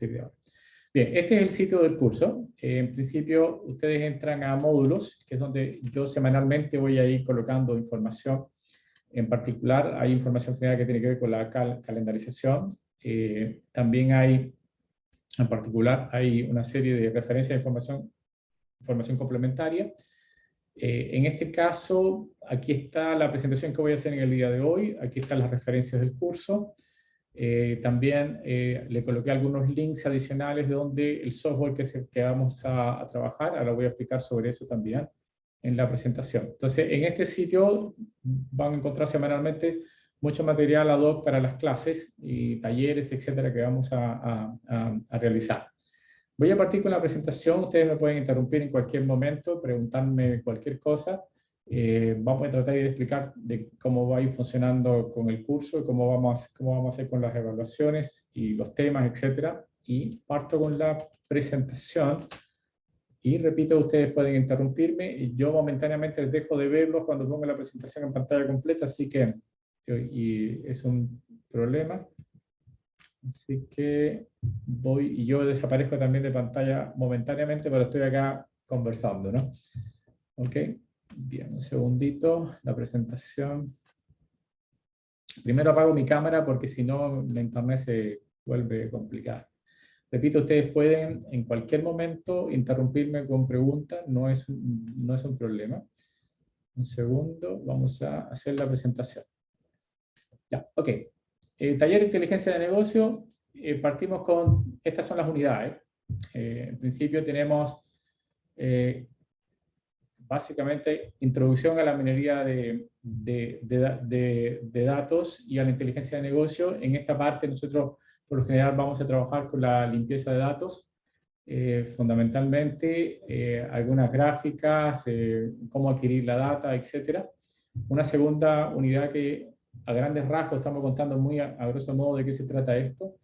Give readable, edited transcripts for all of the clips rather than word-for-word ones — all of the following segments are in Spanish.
partir de ahora. Bien, este es el sitio del curso. En principio, ustedes entran a módulos, que es donde yo semanalmente voy a ir colocando información. En particular, hay información general que tiene que ver con la calendarización. También hay, en particular, hay una serie de referencias de información complementaria. En este caso, aquí está la presentación que voy a hacer en el día de hoy. Aquí están las referencias del curso. También le coloqué algunos links adicionales de donde el software que vamos a trabajar. Ahora voy a explicar sobre eso también en la presentación. Entonces, en este sitio van a encontrar semanalmente mucho material ad hoc para las clases y talleres, etcétera, que vamos a realizar. Voy a partir con la presentación. Ustedes me pueden interrumpir en cualquier momento, preguntarme cualquier cosa. Vamos a tratar de explicar de cómo va a ir funcionando con el curso y cómo vamos a hacer con las evaluaciones y los temas, etcétera. Y parto con la presentación. Y repito, ustedes pueden interrumpirme. Yo momentáneamente les dejo de verlos cuando pongo la presentación en pantalla completa, así que y es un problema. Así que voy y yo desaparezco también de pantalla momentáneamente, pero estoy acá conversando, ¿no? Ok, bien, un segundito, la presentación. Primero apago mi cámara porque si no, la internet se vuelve complicada. Repito, ustedes pueden en cualquier momento interrumpirme con preguntas, no es un problema. Un segundo, vamos a hacer la presentación. Ya, ok. Taller de inteligencia de negocio, partimos con, estas son las unidades. En principio tenemos básicamente introducción a la minería de datos y a la inteligencia de negocio. En esta parte nosotros por lo general vamos a trabajar con la limpieza de datos, fundamentalmente algunas gráficas, cómo adquirir la data, etc. Una segunda unidad que a grandes rasgos estamos contando muy a grosso modo de qué se trata esto.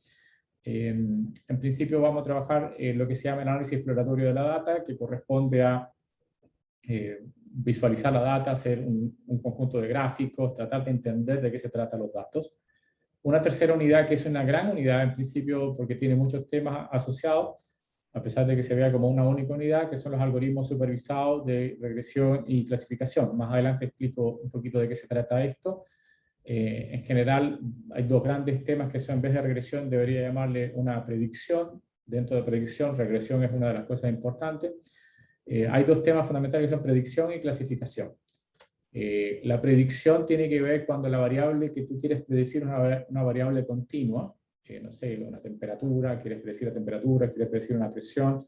En principio vamos a trabajar lo que se llama el análisis exploratorio de la data, que corresponde a visualizar la data, hacer un conjunto de gráficos, tratar de entender de qué se tratan los datos. Una tercera unidad que es una gran unidad en principio porque tiene muchos temas asociados, a pesar de que se vea como una única unidad, que son los algoritmos supervisados de regresión y clasificación. Más adelante explico un poquito de qué se trata esto. En general, hay dos grandes temas que son, en vez de regresión, debería llamarle una predicción. Dentro de predicción, regresión es una de las cosas importantes. Hay dos temas fundamentales que son predicción y clasificación. La predicción tiene que ver cuando la variable que tú quieres predecir es una variable continua, no sé, una temperatura, quieres predecir la temperatura, quieres predecir una presión,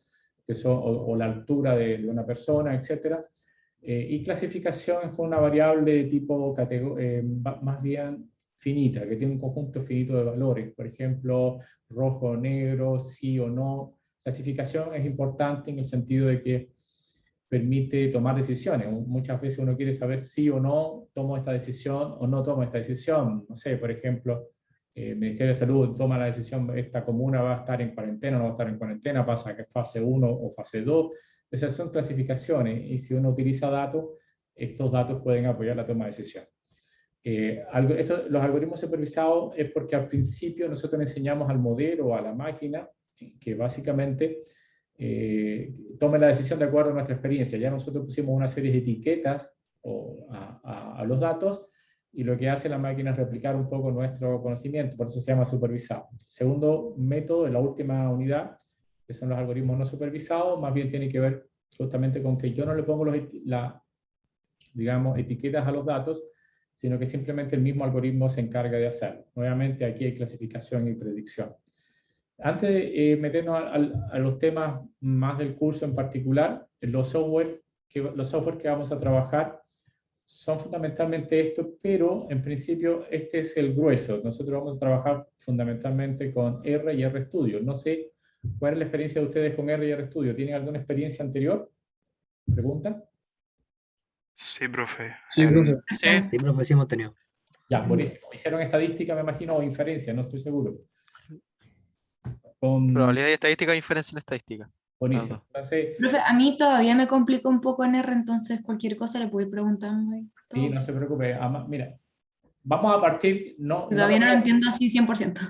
o la altura de una persona, etc. Y clasificación es con una variable de tipo más bien finita, que tiene un conjunto finito de valores, por ejemplo, rojo o negro, sí o no. Clasificación es importante en el sentido de que permite tomar decisiones. Muchas veces uno quiere saber si o no tomo esta decisión o no tomo esta decisión. No sé, por ejemplo, el Ministerio de Salud toma la decisión, esta comuna va a estar en cuarentena o no va a estar en cuarentena, pasa que es fase 1 o fase 2. Esas son clasificaciones y si uno utiliza datos, estos datos pueden apoyar la toma de decisión. Los algoritmos supervisados es porque al principio nosotros le enseñamos al modelo o a la máquina que básicamente tome la decisión de acuerdo a nuestra experiencia. Ya nosotros pusimos una serie de etiquetas a los datos y lo que hace la máquina es replicar un poco nuestro conocimiento, por eso se llama supervisado. El segundo método, en la última unidad, que son los algoritmos no supervisados, más bien tiene que ver justamente con que yo no le pongo digamos, etiquetas a los datos, sino que simplemente el mismo algoritmo se encarga de hacerlo. Nuevamente aquí hay clasificación y predicción. Antes de meternos a los temas más del curso en particular, los software que vamos a trabajar son fundamentalmente estos, pero en principio este es el grueso. Nosotros vamos a trabajar fundamentalmente con R y RStudio. No sé cuál es la experiencia de ustedes con R y RStudio. ¿Tienen alguna experiencia anterior? ¿Pregunta? Sí, profe. Sí, profe. Sí, profe, sí hemos tenido. Ya, buenísimo. Hicieron estadística, me imagino, o inferencia, no estoy seguro. Con... Probabilidad y estadística, diferencia en estadística. Buenísimo. Entonces, Profe, a mí todavía me complica un poco en R, entonces cualquier cosa le puedo ir preguntando. sí, no se preocupe. Mira, vamos a partir... Todavía no lo entiendo así 100%.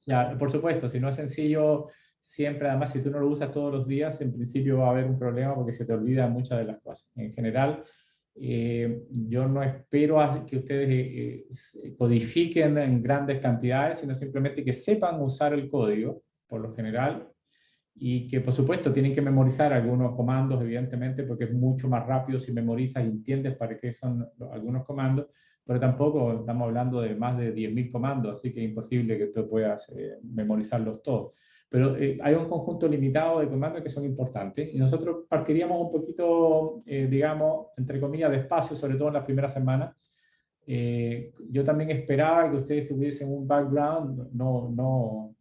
Ya, por supuesto, si no es sencillo, siempre, además, si tú no lo usas todos los días, en principio va a haber un problema porque se te olvidan muchas de las cosas. En general, yo no espero que ustedes codifiquen en grandes cantidades, sino simplemente que sepan usar el código, por lo general, y que por supuesto tienen que memorizar algunos comandos, evidentemente, porque es mucho más rápido si memorizas y entiendes para qué son algunos comandos, pero tampoco estamos hablando de más de 10.000 comandos, así que es imposible que tú puedas memorizarlos todos. Pero hay un conjunto limitado de comandos que son importantes y nosotros partiríamos un poquito, digamos, entre comillas, despacio, sobre todo en las primeras semanas. Yo también esperaba que ustedes tuviesen un background, no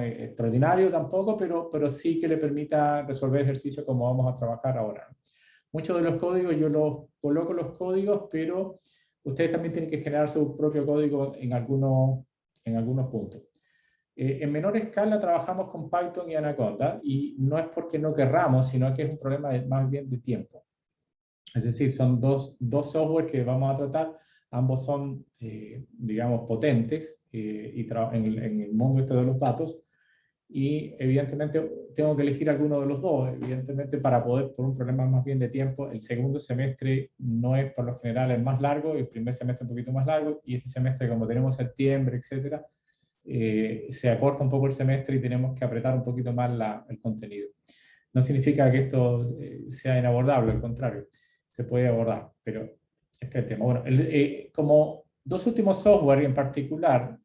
es extraordinario tampoco, pero sí que le permita resolver ejercicios como vamos a trabajar ahora. Muchos de los códigos yo los coloco los códigos, pero ustedes también tienen que generar su propio código en algunos puntos. En menor escala trabajamos con Python y Anaconda, y no es porque no querramos, sino que es un problema más bien de tiempo. Es decir, son dos software que vamos a tratar, ambos son, digamos, potentes en el mundo este de los datos, y evidentemente tengo que elegir alguno de los dos, evidentemente para poder, por un problema más bien de tiempo, el segundo semestre no es por lo general el más largo, el primer semestre un poquito más largo, y este semestre, como tenemos septiembre, etcétera, se acorta un poco el semestre y tenemos que apretar un poquito más el contenido. No significa que esto sea inabordable, al contrario, se puede abordar, pero este es el tema. Bueno, como dos últimos software en particular,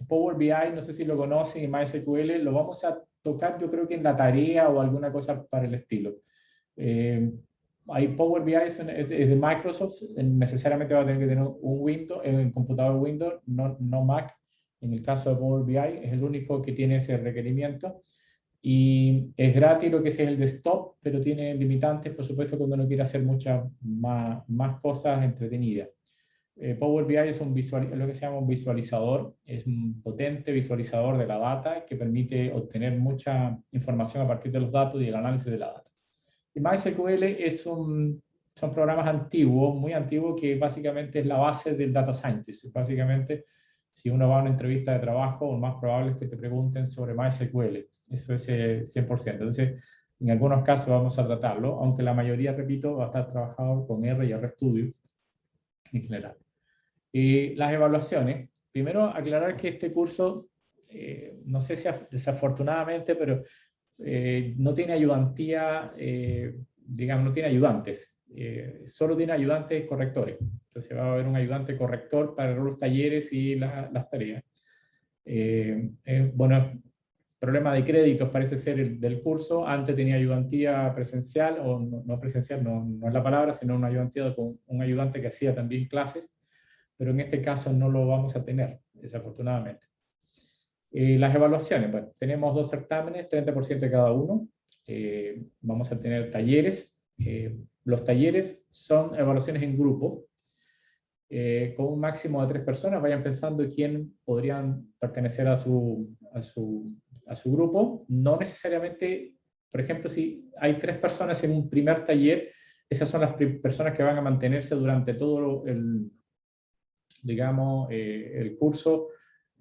Power BI, no sé si lo conocen, y MySQL, lo vamos a tocar yo creo que en la tarea o alguna cosa para el estilo. Power BI es de Microsoft, necesariamente va a tener que tener un Windows, un computador Windows, no Mac. En el caso de Power BI es el único que tiene ese requerimiento. Y es gratis lo que es el desktop, pero tiene limitantes, por supuesto, cuando uno quiere hacer muchas más cosas entretenidas. Power BI es lo que se llama un visualizador, es un potente visualizador de la data que permite obtener mucha información a partir de los datos y el análisis de la data. Y MySQL son programas antiguos, muy antiguos, que básicamente es la base del data scientist. Básicamente, si uno va a una entrevista de trabajo, lo más probable es que te pregunten sobre MySQL. Eso es 100%. Entonces, en algunos casos vamos a tratarlo, aunque la mayoría, repito, va a estar trabajado con R y RStudio en general. Las evaluaciones. Primero, aclarar que este curso, no sé si desafortunadamente, pero no tiene ayudantía, digamos, no tiene ayudantes. Solo tiene ayudantes correctores. Entonces va a haber un ayudante corrector para los talleres y las tareas. Bueno, problema de créditos parece ser el del curso. Antes tenía ayudantía presencial, o no presencial, no es la palabra, sino una ayudantía con un ayudante que hacía también clases, pero en este caso no lo vamos a tener, desafortunadamente. Las evaluaciones, bueno, tenemos 2 certámenes, 30% de cada uno. Vamos a tener talleres. Los talleres son evaluaciones en grupo, con un máximo de 3 personas. Vayan pensando quién podrían pertenecer a su grupo. No necesariamente, por ejemplo, si hay 3 personas en un primer taller, esas son las personas que van a mantenerse durante todo el curso.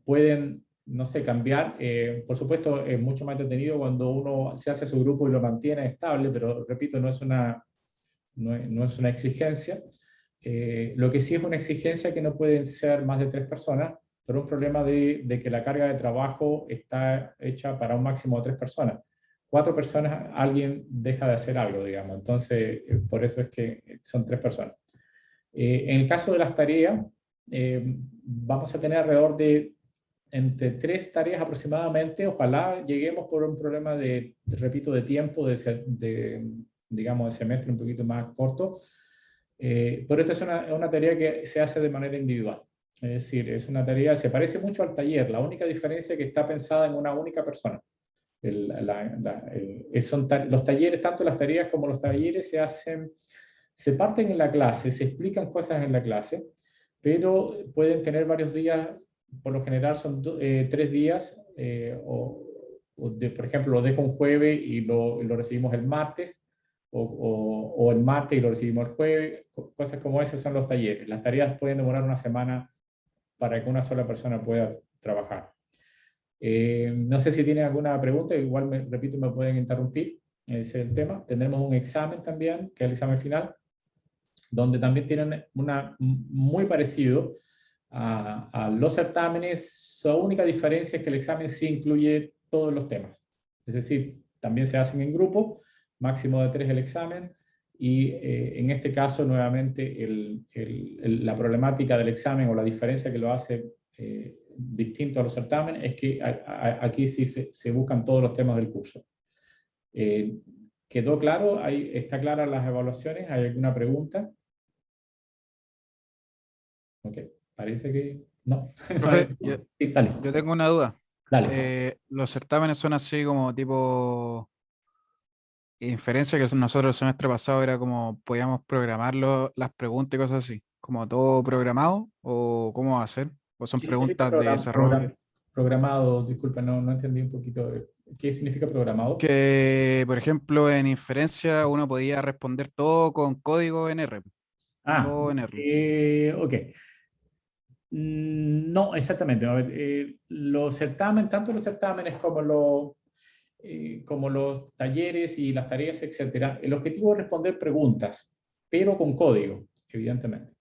Pueden, no sé, cambiar. Por supuesto, es mucho más entretenido cuando uno se hace su grupo y lo mantiene estable, pero repito, no es una exigencia. Lo que sí es una exigencia que no pueden ser más de 3 personas, pero un problema de que la carga de trabajo está hecha para un máximo de 3 personas. 4 personas, alguien deja de hacer algo, digamos. Entonces, por eso es que son 3 personas. En el caso de las tareas, vamos a tener alrededor de entre 3 tareas aproximadamente. Ojalá lleguemos por un problema repito, de tiempo, digamos, de semestre un poquito más corto. Pero esta es una tarea que se hace de manera individual. Es decir, es una tarea, se parece mucho al taller. La única diferencia es que está pensada en una única persona. Los talleres, tanto las tareas como los talleres se parten en la clase, se explican cosas en la clase, pero pueden tener varios días. Por lo general son 3 días, por ejemplo, lo dejo un jueves y lo recibimos el martes, o el martes y lo recibimos el jueves. Cosas como esas son los talleres. Las tareas pueden demorar una semana para que una sola persona pueda trabajar. No sé si tienen alguna pregunta, igual repito, me pueden interrumpir, ese es el tema. Tendremos un examen también, que es el examen final, donde también tienen muy parecido a los certámenes. Su única diferencia es que el examen sí incluye todos los temas. Es decir, también se hacen en grupo, máximo de 3 el examen, y en este caso, nuevamente, la problemática del examen o la diferencia que lo hace distinto a los certámenes es que aquí sí se buscan todos los temas del curso. ¿Quedó claro? ¿Está claras las evaluaciones? ¿Hay alguna pregunta? Ok, parece que no. Profe, Sí, dale. yo tengo una duda. Dale. Los certámenes son así como tipo inferencia, que nosotros el semestre pasado era como podíamos programar las preguntas y cosas así, como todo programado, o cómo va a ser, o son ¿Qué significa preguntas de desarrollo. programado? Disculpa, no entendí un poquito. ¿Qué significa programado? Que, por ejemplo, en inferencia uno podía responder todo con código en R, todo en R. Ok. No, exactamente. A ver, los certámenes, tanto los certámenes como los talleres y las tareas, etcétera, el objetivo es responder preguntas, pero con código, evidentemente.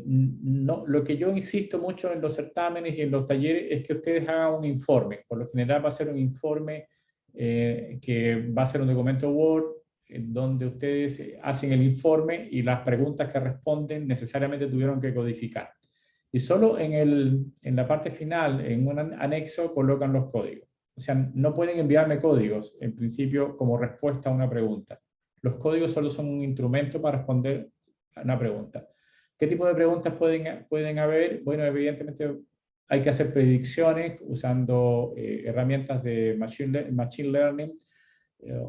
No, lo que yo insisto mucho en los certámenes y en los talleres es que ustedes hagan un informe. Por lo general va a ser un informe que va a ser un documento Word, en donde ustedes hacen el informe y las preguntas que responden necesariamente tuvieron que codificar. Y solo en la parte final, en un anexo, colocan los códigos. O sea, no pueden enviarme códigos, en principio, como respuesta a una pregunta. Los códigos solo son un instrumento para responder a una pregunta. ¿Qué tipo de preguntas pueden haber? Bueno, evidentemente hay que hacer predicciones usando herramientas de machine learning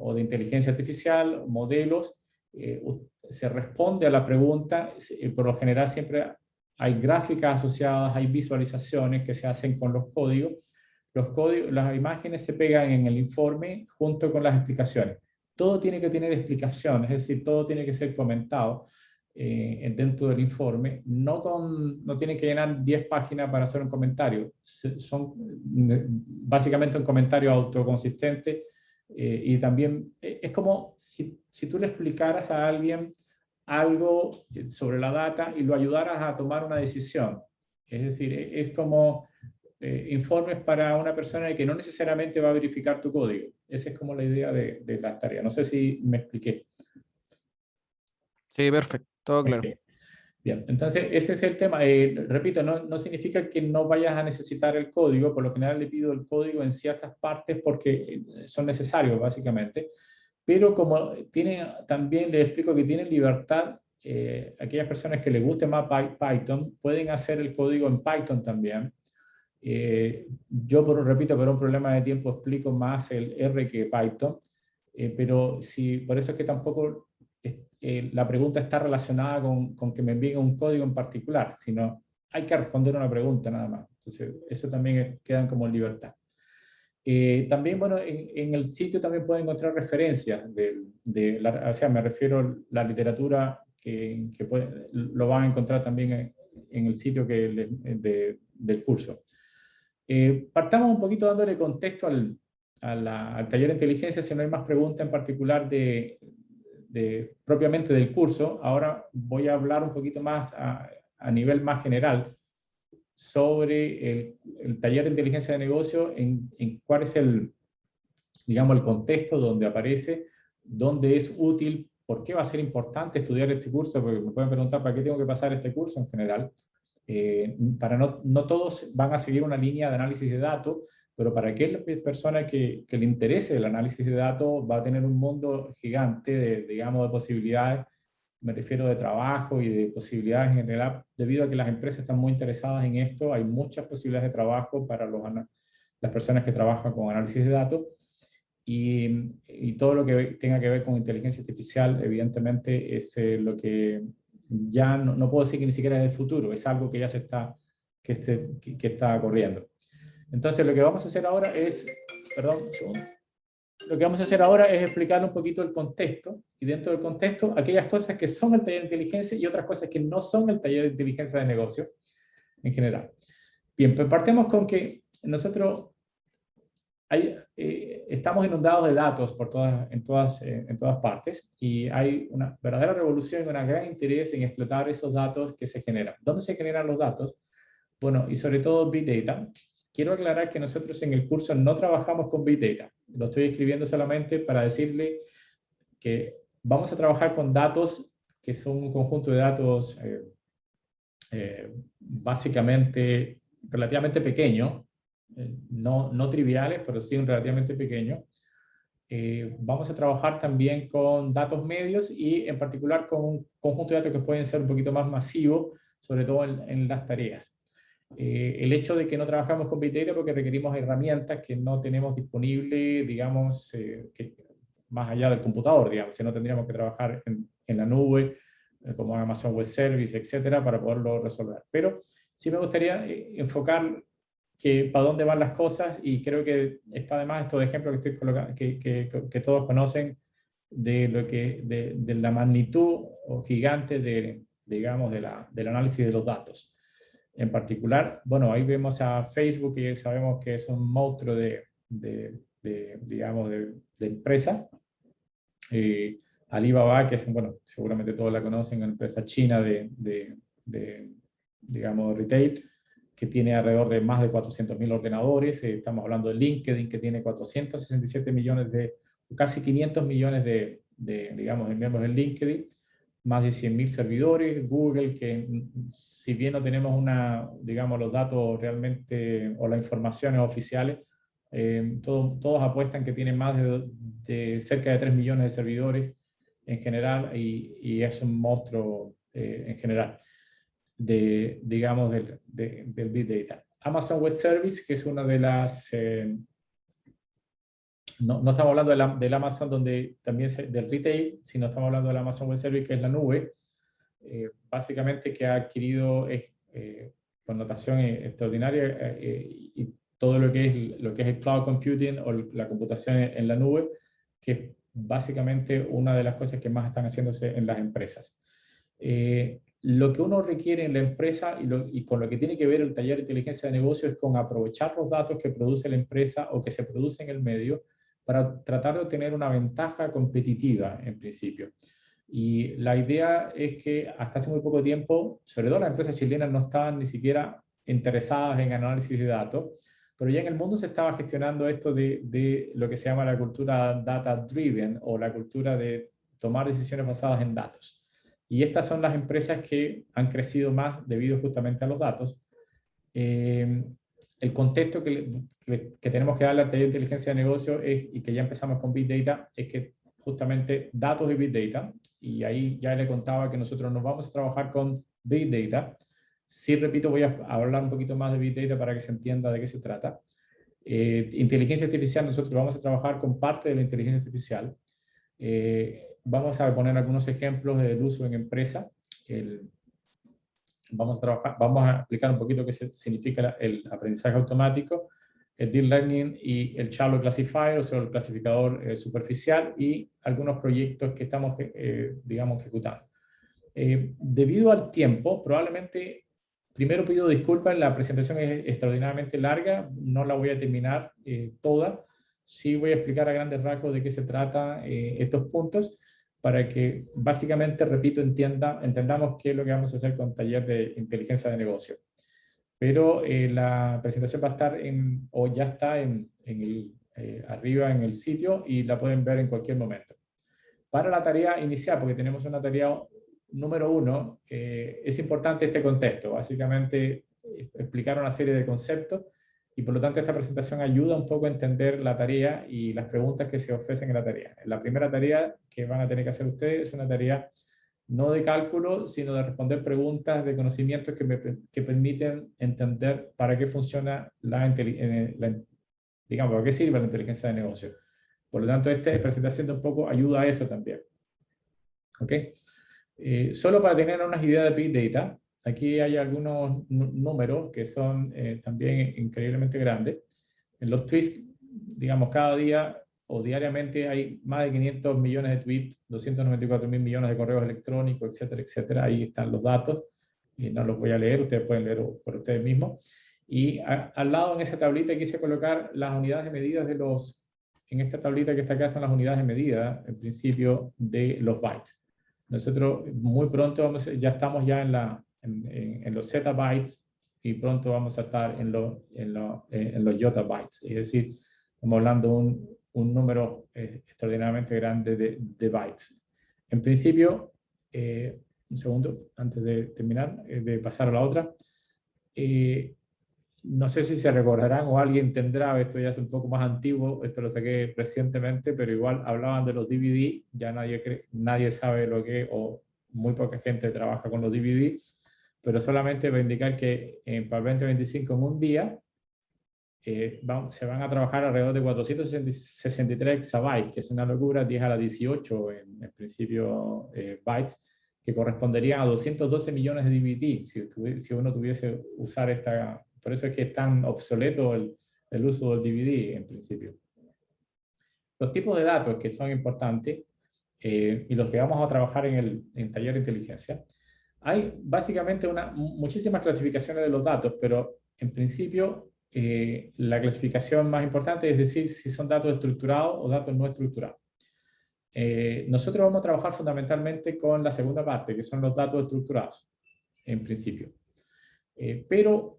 o de inteligencia artificial, modelos. Se responde a la pregunta, por lo general siempre hay gráficas asociadas, hay visualizaciones que se hacen con los códigos. Las imágenes se pegan en el informe junto con las explicaciones. Todo tiene que tener explicación, es decir, todo tiene que ser comentado dentro del informe. No tienen que llenar 10 páginas para hacer un comentario. Son básicamente un comentario autoconsistente y también es como si tú le explicaras a alguien algo sobre la data y lo ayudaras a tomar una decisión. Es decir, es como informes para una persona que no necesariamente va a verificar tu código. Esa es como la idea de las tareas. No sé si me expliqué. Sí, perfecto, todo claro. Okay. Bien, entonces ese es el tema. Repito, no significa que no vayas a necesitar el código. Por lo general le pido el código en ciertas partes porque son necesarios, básicamente. Pero como también les explico que tienen libertad, aquellas personas que les guste más Python pueden hacer el código en Python también. Repito, por un problema de tiempo explico más el R que Python, pero por eso es que tampoco la pregunta está relacionada con que me envíen un código en particular, sino hay que responder una pregunta nada más. Entonces, eso también quedan como en libertad. También, bueno, en el sitio también pueden encontrar referencias o sea, me refiero a la literatura que lo van a encontrar también en el sitio del curso. Partamos un poquito dándole contexto al taller de inteligencia, si no hay más preguntas en particular propiamente del curso. Ahora voy a hablar un poquito más a nivel más general sobre el taller de inteligencia de negocio, en cuál es digamos, el contexto donde aparece, dónde es útil, por qué va a ser importante estudiar este curso, porque me pueden preguntar para qué tengo que pasar este curso en general. No todos van a seguir una línea de análisis de datos, pero para aquella persona que le interese el análisis de datos va a tener un mundo gigante digamos, de posibilidades, me refiero de trabajo y de posibilidades en general, debido a que las empresas están muy interesadas en esto, hay muchas posibilidades de trabajo para las personas que trabajan con análisis de datos, y todo lo que tenga que ver con inteligencia artificial, evidentemente, es lo que ya no puedo decir que ni siquiera es el futuro, es algo que ya que está corriendo. Entonces, lo que vamos a hacer ahora es, perdón, un segundo. Lo que vamos a hacer ahora es explicar un poquito el contexto, y dentro del contexto, aquellas cosas que son el taller de inteligencia y otras cosas que no son el taller de inteligencia de negocio en general. Bien, pues partemos con que nosotros estamos inundados de datos en todas partes y hay una verdadera revolución y un gran interés en explotar esos datos que se generan. ¿Dónde se generan los datos? Bueno, y sobre todo Big Data. Quiero aclarar que nosotros en el curso no trabajamos con Big Data. Lo estoy escribiendo solamente para decirle que vamos a trabajar con datos que son un conjunto de datos básicamente relativamente pequeño, no triviales, pero sí relativamente pequeño. Vamos a trabajar también con datos medios y en particular con un conjunto de datos que pueden ser un poquito más masivos, sobre todo en las tareas. El hecho de que no trabajamos con Big Data porque requerimos herramientas que no tenemos disponibles, digamos, más allá del computador, digamos, si no tendríamos que trabajar en la nube, como Amazon Web Service, etcétera, para poderlo resolver. Pero sí me gustaría enfocar para dónde van las cosas, y creo que está además estos ejemplos que estoy colocando, que todos conocen, de la magnitud gigante digamos, del análisis de los datos. En particular, bueno, ahí vemos a Facebook, que sabemos que es un monstruo digamos, de empresa. Alibaba, que es, bueno, seguramente todos la conocen, una empresa china digamos, retail, que tiene alrededor de más de 400.000 ordenadores. Estamos hablando de LinkedIn, que tiene 467 millones casi 500 millones digamos, de miembros en LinkedIn, más de 100.000 servidores. Google, que si bien no tenemos digamos, los datos realmente o las informaciones oficiales, todos apuestan que tiene más de cerca de 3 millones de servidores en general, y es un monstruo en general digamos, del Big Data. Amazon Web Service, que es una de las... no estamos hablando del Amazon donde también del retail, sino estamos hablando del Amazon Web Service, que es la nube, básicamente, que ha adquirido connotación extraordinaria, y todo lo que es el cloud computing o la computación en la nube, que es básicamente una de las cosas que más están haciéndose en las empresas. Lo que uno requiere en la empresa y con lo que tiene que ver el taller de inteligencia de negocio es con aprovechar los datos que produce la empresa o que se producen en el medio para tratar de obtener una ventaja competitiva en principio. Y la idea es que hasta hace muy poco tiempo, sobre todo las empresas chilenas, no estaban ni siquiera interesadas en análisis de datos, pero ya en el mundo se estaba gestionando esto de lo que se llama la cultura data-driven, o la cultura de tomar decisiones basadas en datos. Y estas son las empresas que han crecido más debido justamente a los datos. El contexto que tenemos que darle al taller de inteligencia de negocio y que ya empezamos con Big Data, es que justamente datos y Big Data, y ahí ya le contaba que nosotros nos vamos a trabajar con Big Data. Sí, repito, voy a hablar un poquito más de Big Data para que se entienda de qué se trata. Inteligencia artificial, nosotros vamos a trabajar con parte de la inteligencia artificial. Vamos a poner algunos ejemplos del uso en empresa. Vamos a explicar un poquito qué significa el aprendizaje automático, el Deep Learning y el Shallow Classifier, o sea, el clasificador superficial, y algunos proyectos que estamos, digamos, ejecutando. Debido al tiempo, probablemente, primero pido disculpas, la presentación es extraordinariamente larga, no la voy a terminar toda. Sí voy a explicar a grandes rasgos de qué se trata estos puntos, para que básicamente, repito, entendamos qué es lo que vamos a hacer con taller de inteligencia de negocio. Pero la presentación va a estar o ya está arriba en el sitio, y la pueden ver en cualquier momento. Para la tarea inicial, porque tenemos una tarea número 1, es importante este contexto, básicamente explicar una serie de conceptos, y por lo tanto esta presentación ayuda un poco a entender la tarea y las preguntas que se ofrecen en la tarea. La primera tarea que van a tener que hacer ustedes es una tarea no de cálculo, sino de responder preguntas de conocimientos que permiten entender para qué funciona digamos, para qué sirve la inteligencia de negocio. Por lo tanto, esta presentación un poco ayuda a eso también. ¿Ok? Solo para tener unas ideas de Big Data, aquí hay algunos números que son también increíblemente grandes. En los tweets, digamos, cada día o diariamente hay más de 500 millones de tweets, 294.000 millones de correos electrónicos, etcétera, etcétera. Ahí están los datos, y no los voy a leer, ustedes pueden leer por ustedes mismos. Y al lado en esa tablita quise colocar las unidades de medida de en esta tablita que está acá son las unidades de medida, en principio, de los bytes. Nosotros muy pronto ya estamos ya en los zettabytes y pronto vamos a estar en los yottabytes. Es decir, estamos hablando de un número extraordinariamente grande de bytes. En principio, un segundo antes de terminar, de pasar a la otra. No sé si se recordarán o alguien tendrá, esto ya es un poco más antiguo, esto lo saqué recientemente, pero igual hablaban de los DVD, ya nadie sabe lo que, o muy poca gente trabaja con los DVD, pero solamente va a indicar que para el 2025 en un día se van a trabajar alrededor de 463 exabytes, que es una locura, 10 a la 18 en principio bytes, que corresponderían a 212 millones de DVD, si uno tuviese usar esta. Por eso es que es tan obsoleto el uso del DVD en principio. Los tipos de datos que son importantes y los que vamos a trabajar en taller de inteligencia. Hay básicamente muchísimas clasificaciones de los datos, pero en principio la clasificación más importante es decir si son datos estructurados o datos no estructurados. Nosotros vamos a trabajar fundamentalmente con la segunda parte, que son los datos estructurados, en principio. Pero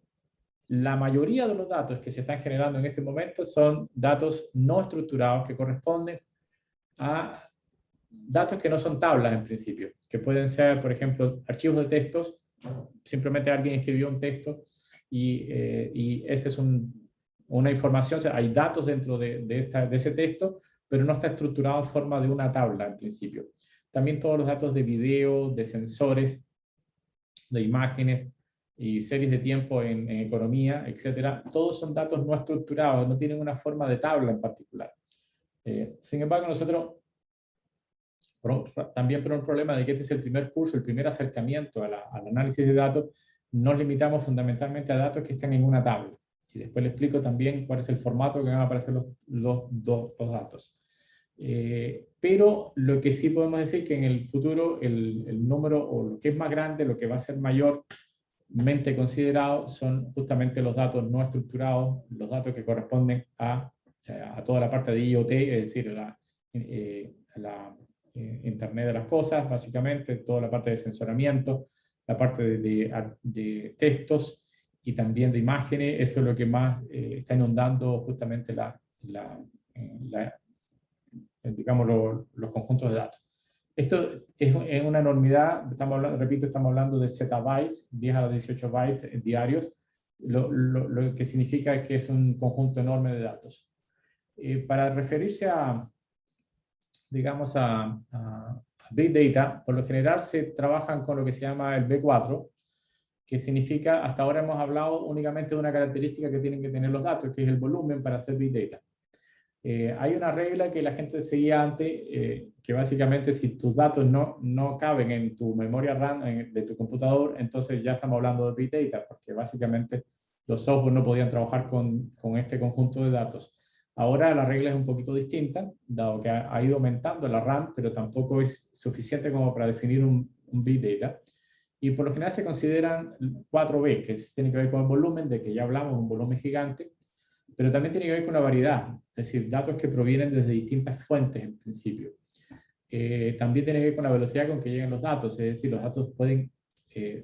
la mayoría de los datos que se están generando en este momento son datos no estructurados que corresponden a datos que no son tablas en principio, que pueden ser, por ejemplo, archivos de textos. Simplemente alguien escribió un texto y esa es una información, o sea, hay datos dentro de ese texto, pero no está estructurado en forma de una tabla en principio. También todos los datos de video, de sensores, de imágenes y series de tiempo en economía, etcétera, todos son datos no estructurados, no tienen una forma de tabla en particular. Sin embargo, nosotros también por un problema de que este es el primer curso, el primer acercamiento al análisis de datos, nos limitamos fundamentalmente a datos que están en una tabla. Y después le explico también cuál es el formato que van a aparecer los datos. Pero lo que sí podemos decir que en el futuro el número, o lo que es más grande, lo que va a ser mayormente considerado, son justamente los datos no estructurados, los datos que corresponden a toda la parte de IoT, es decir, la Internet de las cosas, básicamente, toda la parte de sensoramiento, la parte de textos y también de imágenes. Eso es lo que más está inundando justamente digamos, los conjuntos de datos. Esto es una enormidad, repito, estamos hablando de zettabytes, 10 a la 18 bytes diarios, lo que significa que es un conjunto enorme de datos. Para referirse digamos, a Big Data, por lo general se trabajan con lo que se llama el B4, que significa, hasta ahora hemos hablado únicamente de una característica que tienen que tener los datos, que es el volumen para hacer Big Data. Hay una regla que la gente seguía antes, que básicamente si tus datos no caben en tu memoria RAM de tu computador, entonces ya estamos hablando de Big Data, porque básicamente los software no podían trabajar con este conjunto de datos. Ahora la regla es un poquito distinta, dado que ha ido aumentando la RAM, pero tampoco es suficiente como para definir un Big Data. Y por lo general se consideran 4B, que tiene que ver con el volumen, de que ya hablamos, un volumen gigante, pero también tiene que ver con la variedad, es decir, datos que provienen desde distintas fuentes en principio. También tiene que ver con la velocidad con que llegan los datos, es decir, los datos pueden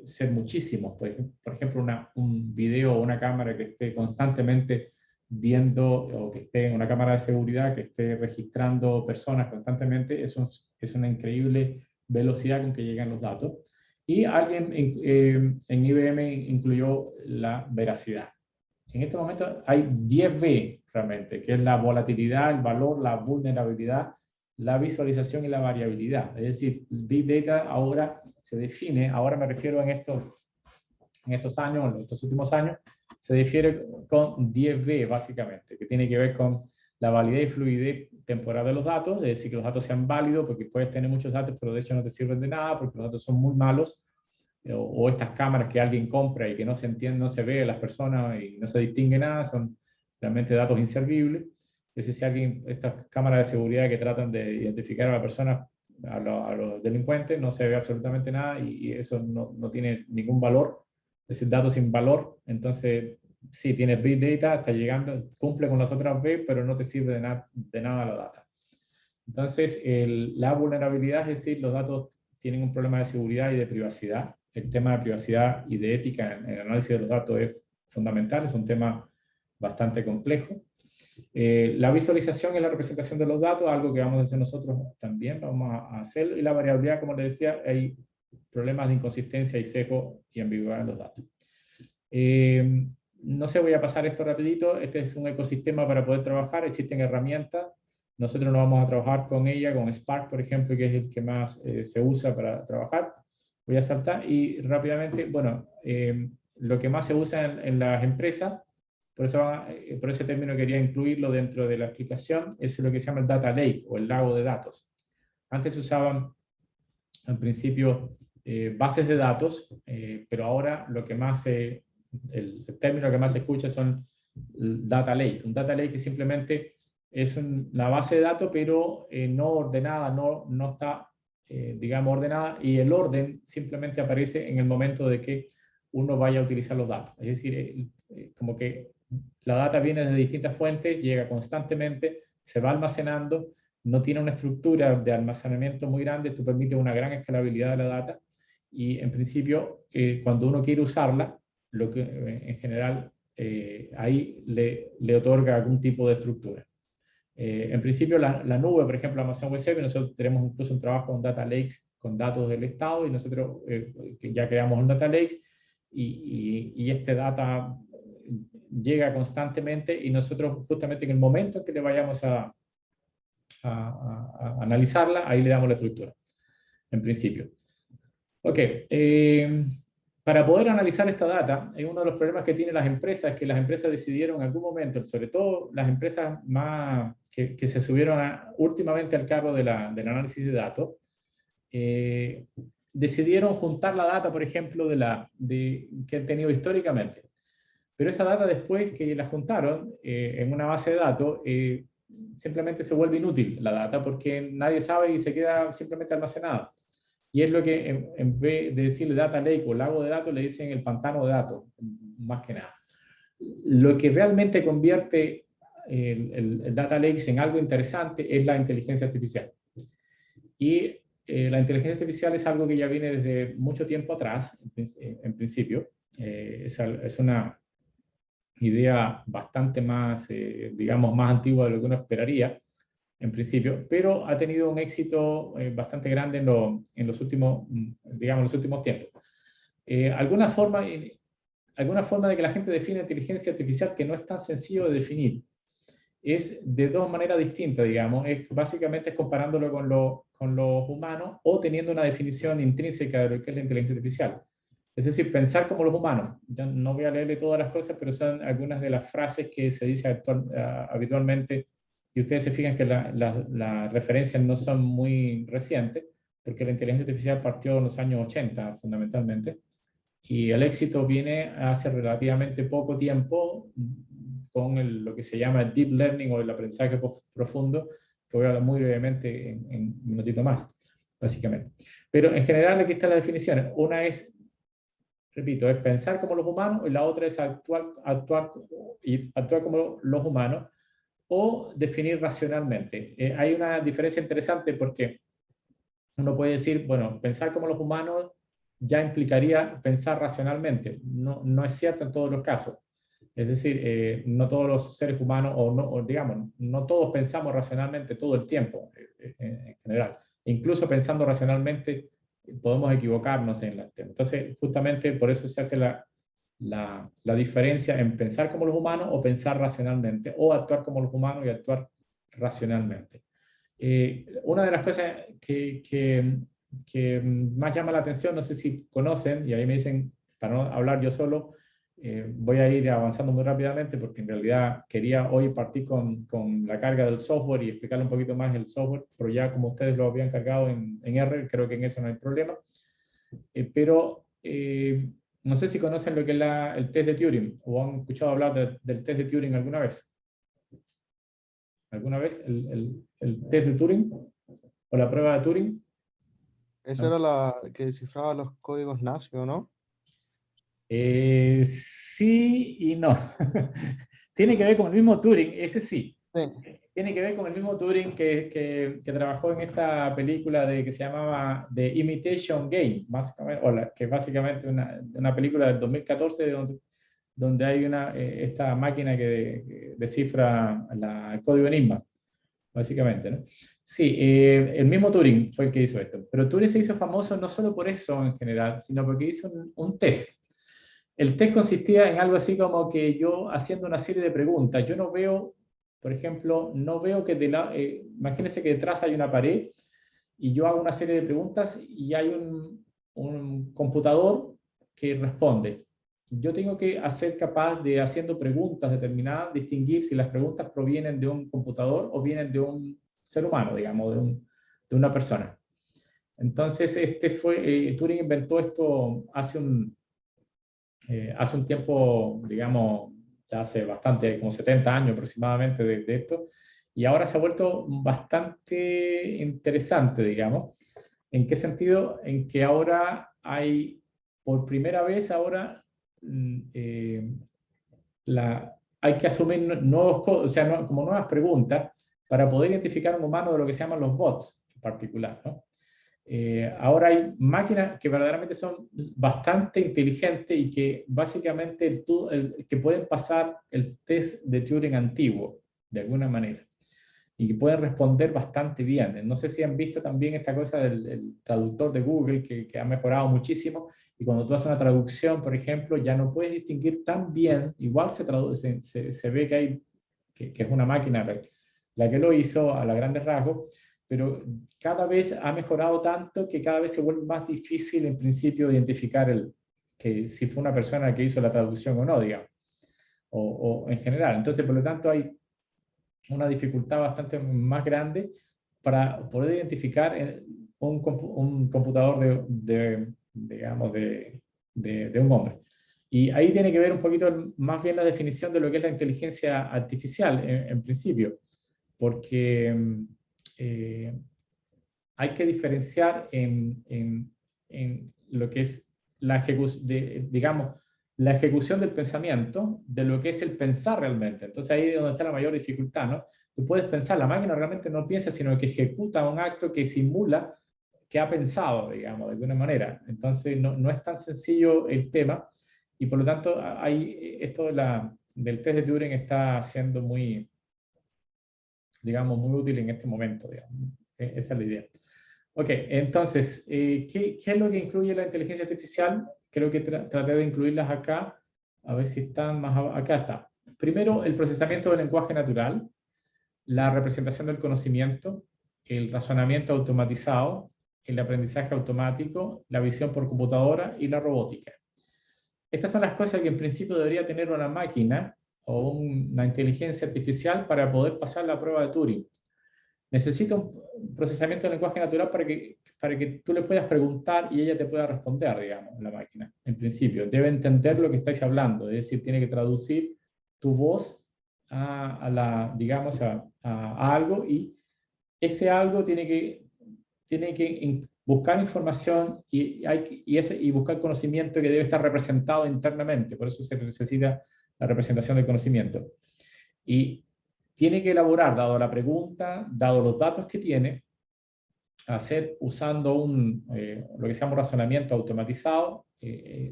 ser muchísimos. Por ejemplo, un video o una cámara que esté constantemente viendo, o que esté en una cámara de seguridad que esté registrando personas constantemente, eso es una increíble velocidad con que llegan los datos. Y alguien en IBM incluyó la veracidad. En este momento hay 10B realmente, que es la volatilidad, el valor, la vulnerabilidad, la visualización y la variabilidad. Es decir, Big Data ahora se define, ahora me refiero en estos años, en estos últimos años, se define con 10B básicamente, que tiene que ver con la validez y fluidez temporal de los datos, es decir, que los datos sean válidos, porque puedes tener muchos datos, pero de hecho no te sirven de nada, porque los datos son muy malos, o estas cámaras que alguien compra y que no se entiende, no se ve a las personas y no se distingue nada, son realmente datos inservibles. Es decir, estas cámaras de seguridad que tratan de identificar a la persona, a los delincuentes, no se ve absolutamente nada y eso no tiene ningún valor, es decir, datos sin valor. Entonces sí, tienes Big Data, está llegando, cumple con las otras B, pero no te sirve de nada la data. Entonces, la vulnerabilidad, es decir, los datos tienen un problema de seguridad y de privacidad. El tema de privacidad y de ética en el análisis de los datos es fundamental, es un tema bastante complejo. La visualización y la representación de los datos, algo que vamos a hacer nosotros también, vamos a hacer, y la variabilidad, como les decía, hay problemas de inconsistencia y sesgo y ambigüedad en los datos. No sé, voy a pasar esto rapidito. Este es un ecosistema para poder trabajar, existen herramientas. Nosotros no vamos a trabajar con ella, con Spark, por ejemplo, que es el que más se usa para trabajar. Voy a saltar y rápidamente, bueno, lo que más se usa en las empresas, por ese término quería incluirlo dentro de la explicación, es lo que se llama el Data Lake o el lago de datos. Antes se usaban, en principio, bases de datos, pero ahora lo que más el término que más se escucha son Data Lake. Un Data Lake simplemente es una base de datos, pero no ordenada, no está, digamos, ordenada, y el orden simplemente aparece en el momento de que uno vaya a utilizar los datos. Es decir, como que la data viene de distintas fuentes, llega constantemente, se va almacenando, no tiene una estructura de almacenamiento muy grande, esto permite una gran escalabilidad de la data, y en principio, cuando uno quiere usarla, lo que en general ahí le otorga algún tipo de estructura. En principio, la nube, por ejemplo, Amazon Web Services, nosotros tenemos incluso un trabajo en Data Lakes con datos del Estado, y nosotros ya creamos un Data Lakes, y este data llega constantemente, y nosotros justamente en el momento en que le vayamos a analizarla, ahí le damos la estructura, en principio. Ok, para poder analizar esta data, uno de los problemas que tienen las empresas es que las empresas decidieron en algún momento, sobre todo las empresas más que se subieron últimamente al carro del análisis de datos, decidieron juntar la data, por ejemplo, que han tenido históricamente. Pero esa data, después que la juntaron en una base de datos, simplemente se vuelve inútil la data, porque nadie sabe y se queda simplemente almacenada. Y es lo que en vez de decirle data lake o lago de datos, le dicen el pantano de datos, más que nada. Lo que realmente convierte el data lake en algo interesante es la inteligencia artificial. Y la inteligencia artificial es algo que ya viene desde mucho tiempo atrás, en principio. Es una idea bastante más, digamos, más antigua de lo que uno esperaría, en principio, pero ha tenido un éxito bastante grande en los últimos, digamos, los últimos tiempos. Alguna forma de que la gente define inteligencia artificial que no es tan sencillo de definir es de dos maneras distintas, digamos. Básicamente es comparándolo con los humanos, o teniendo una definición intrínseca de lo que es la inteligencia artificial. Es decir, pensar como los humanos. Yo no voy a leerle todas las cosas, pero son algunas de las frases que se dice habitualmente, y ustedes se fijan que las referencias no son muy recientes, porque la inteligencia artificial partió en los años 80, fundamentalmente, y el éxito viene hace relativamente poco tiempo con lo que se llama el deep learning o el aprendizaje profundo, que voy a hablar muy brevemente en un minutito más, básicamente. Pero en general aquí están las definiciones. Una es, repito, es pensar como los humanos, y la otra es actuar como los humanos, o definir racionalmente. Hay una diferencia interesante, porque uno puede decir, bueno, pensar como los humanos ya implicaría pensar racionalmente. No es cierto en todos los casos. Es decir, no todos los seres humanos, o digamos, no todos pensamos racionalmente todo el tiempo, en general. Incluso pensando racionalmente, podemos equivocarnos en el tema. Entonces, justamente por eso se hace la diferencia en pensar como los humanos o pensar racionalmente, o actuar como los humanos y actuar racionalmente. Una de las cosas que más llama la atención, no sé si conocen, y ahí me dicen, para no hablar yo solo, voy a ir avanzando muy rápidamente, porque en realidad quería hoy partir con la carga del software y explicarle un poquito más el software, pero ya como ustedes lo habían cargado en R, creo que en eso no hay problema. Pero no sé si conocen lo que es el test de Turing, o han escuchado hablar del test de Turing alguna vez. ¿Alguna vez? ¿El test de Turing? ¿O la prueba de Turing? Esa era la que descifraba los códigos nazi, ¿o no? sí y no. Tiene que ver con el mismo Turing, ese sí. Sí. Tiene que ver con el mismo Turing que trabajó en esta película que se llamaba The Imitation Game, básicamente, que es básicamente una película del 2014 donde hay esta máquina que descifra el código Enigma, básicamente, ¿no? Sí, el mismo Turing fue el que hizo esto, pero Turing se hizo famoso no solo por eso en general, sino porque hizo un test. El test consistía en algo así como que yo haciendo una serie de preguntas, yo no veo, por ejemplo, no veo que imagínense que detrás hay una pared y yo hago una serie de preguntas y hay un computador que responde. Yo tengo que ser capaz de, haciendo preguntas determinadas, distinguir si las preguntas provienen de un computador o vienen de un ser humano, digamos, de una persona. Entonces, Turing inventó esto hace un tiempo, digamos, ya hace bastante, como 70 años aproximadamente de esto, y ahora se ha vuelto bastante interesante, digamos. ¿En qué sentido? En que ahora hay, por primera vez ahora, hay que asumir o sea, como nuevas preguntas para poder identificar a un humano de lo que se llaman los bots en particular, ¿no? Ahora hay máquinas que verdaderamente son bastante inteligentes y que básicamente que pueden pasar el test de Turing antiguo, de alguna manera, y que pueden responder bastante bien. No sé si han visto también esta cosa del traductor de Google, que ha mejorado muchísimo, y cuando tú haces una traducción, por ejemplo, ya no puedes distinguir tan bien, igual se ve que es una máquina la que lo hizo a grandes rasgos, pero cada vez ha mejorado tanto que cada vez se vuelve más difícil en principio identificar que si fue una persona que hizo la traducción o no, digamos, o en general. Entonces, por lo tanto, hay una dificultad bastante más grande para poder identificar un computador digamos, de un hombre. Y ahí tiene que ver un poquito más bien la definición de lo que es la inteligencia artificial, en principio, porque hay que diferenciar en lo que es la ejecución del pensamiento de lo que es el pensar realmente. Entonces ahí es donde está la mayor dificultad, ¿no? Tú puedes pensar, la máquina realmente no piensa, sino que ejecuta un acto que simula que ha pensado, digamos, de alguna manera. Entonces no es tan sencillo el tema, y por lo tanto esto del test de Turing está siendo muy, digamos, muy útil en este momento, digamos. Esa es la idea. Ok, entonces, ¿qué es lo que incluye la inteligencia artificial? Creo que traté de incluirlas acá, a ver si están acá está. Primero, el procesamiento del lenguaje natural, la representación del conocimiento, el razonamiento automatizado, el aprendizaje automático, la visión por computadora y la robótica. Estas son las cosas que en principio debería tener una máquina o una inteligencia artificial para poder pasar la prueba de Turing. Necesita un procesamiento del lenguaje natural para que tú le puedas preguntar y ella te pueda responder, digamos, la máquina, en principio. Debe entender lo que estáis hablando, es decir, tiene que traducir tu voz digamos, a algo, y ese algo tiene que buscar información y buscar conocimiento que debe estar representado internamente. Por eso se necesita la representación del conocimiento. Y tiene que elaborar, dado la pregunta, dado los datos que tiene, hacer usando lo que se llama un razonamiento automatizado,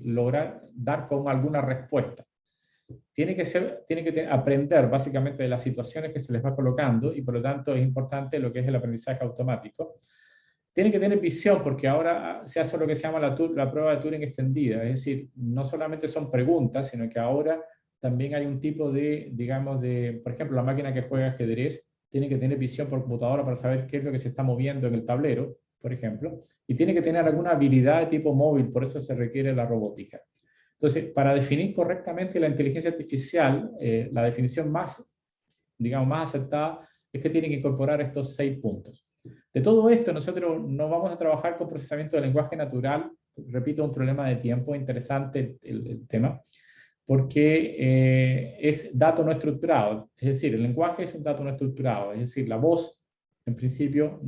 lograr dar con alguna respuesta. Tiene que aprender básicamente de las situaciones que se les va colocando, y por lo tanto es importante lo que es el aprendizaje automático. Tiene que tener visión, porque ahora se hace lo que se llama la prueba de Turing extendida, es decir, no solamente son preguntas, sino que ahora también hay un tipo digamos, por ejemplo, la máquina que juega ajedrez tiene que tener visión por computadora para saber qué es lo que se está moviendo en el tablero, por ejemplo, y tiene que tener alguna habilidad de tipo móvil, por eso se requiere la robótica. Entonces, para definir correctamente la inteligencia artificial, la definición digamos, más acertada es que tiene que incorporar estos 6 puntos. De todo esto, nosotros no vamos a trabajar con procesamiento de lenguaje natural. Repito, un problema de tiempo, interesante el tema, porque es dato no estructurado. Es decir, el lenguaje es un dato no estructurado. Es decir, la voz, en principio,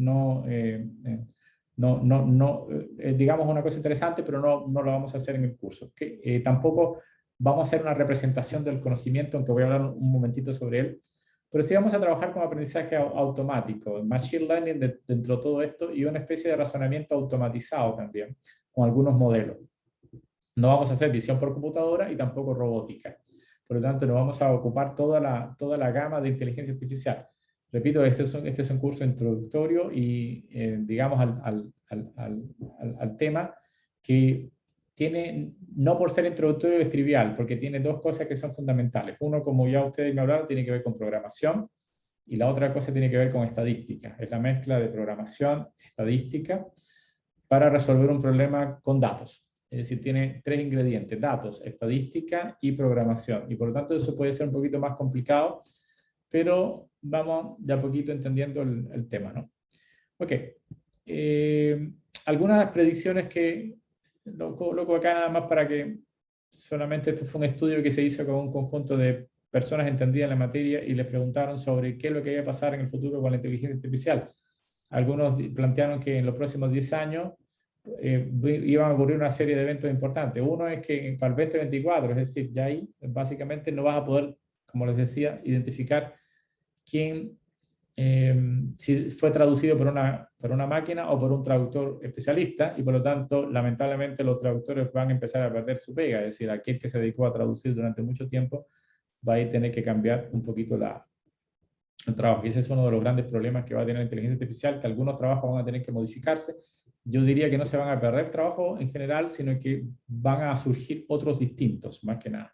digamos una cosa interesante, pero no lo vamos a hacer en el curso. Tampoco vamos a hacer una representación del conocimiento, aunque voy a hablar un momentito sobre él. Pero sí vamos a trabajar con aprendizaje automático, machine learning dentro de todo esto y una especie de razonamiento automatizado también, con algunos modelos. No vamos a hacer visión por computadora y tampoco robótica. Por lo tanto, no vamos a ocupar toda la gama de inteligencia artificial. Repito, este es un curso introductorio y, digamos, al tema que tiene, no por ser introductorio es trivial, porque tiene dos cosas que son fundamentales. Uno, como ya ustedes me hablaron, tiene que ver con programación y la otra cosa tiene que ver con estadística. Es la mezcla de programación, estadística, para resolver un problema con datos. Es decir, tiene tres ingredientes: datos, estadística y programación. Y por lo tanto eso puede ser un poquito más complicado, pero vamos de a poquito entendiendo el tema, ¿no? Ok. Algunas predicciones que lo coloco acá nada más para que solamente esto fue un estudio que se hizo con un conjunto de personas entendidas en la materia y les preguntaron sobre qué es lo que iba a pasar en el futuro con la inteligencia artificial. Algunos plantearon que en los próximos 10 años iban a ocurrir una serie de eventos importantes. Uno es que para el 2024, es decir, ya ahí básicamente no vas a poder, como les decía, identificar quién, si fue traducido por una máquina o por un traductor especialista, y por lo tanto, lamentablemente, los traductores van a empezar a perder su pega. Es decir, aquel que se dedicó a traducir durante mucho tiempo va a tener que cambiar un poquito el trabajo. Y ese es uno de los grandes problemas que va a tener la inteligencia artificial, que algunos trabajos van a tener que modificarse. Yo diría que no se van a perder trabajo en general, sino que van a surgir otros distintos, más que nada.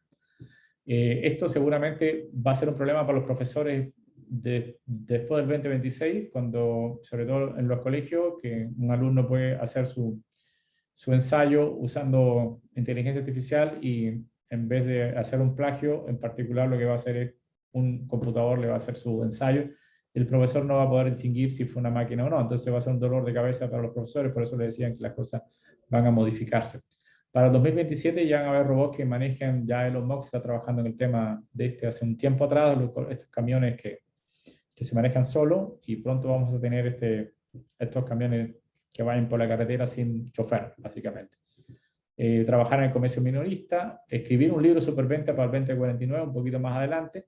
Esto seguramente va a ser un problema para los profesores después del 2026, cuando, sobre todo en los colegios, que un alumno puede hacer su ensayo usando inteligencia artificial y en vez de hacer un plagio, en particular lo que va a hacer es un computador le va a hacer su ensayo. El profesor no va a poder distinguir si fue una máquina o no, entonces va a ser un dolor de cabeza para los profesores, por eso le decían que las cosas van a modificarse. Para el 2027 ya van a haber robots que manejen, ya Elon Musk está trabajando en el tema de hace un tiempo atrás, estos camiones que se manejan solo, y pronto vamos a tener estos camiones que vayan por la carretera sin chofer, básicamente. Trabajar en el comercio minorista, escribir un libro superventa para el 2049, un poquito más adelante,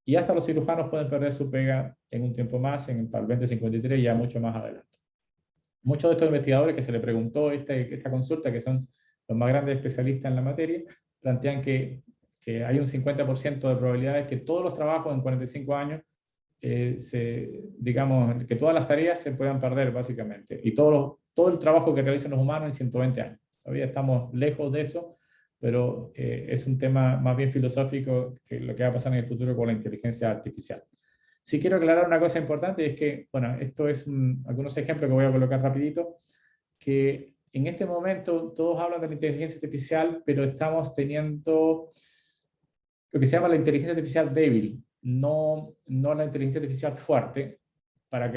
y hasta los cirujanos pueden perder su pega en un tiempo más, para el 2053, ya mucho más adelante. Muchos de estos investigadores que se le preguntó esta consulta, que son los más grandes especialistas en la materia, plantean que hay un 50% de probabilidades que todos los trabajos en 45 años, digamos, que todas las tareas se puedan perder básicamente, y todo el trabajo que realizan los humanos en 120 años. Todavía estamos lejos de eso, pero es un tema más bien filosófico que lo que va a pasar en el futuro con la inteligencia artificial. Sí quiero aclarar una cosa importante, es que, bueno, esto es algunos ejemplos que voy a colocar rapidito, que en este momento todos hablan de la inteligencia artificial, pero estamos teniendo lo que se llama la inteligencia artificial débil, no la inteligencia artificial fuerte. Para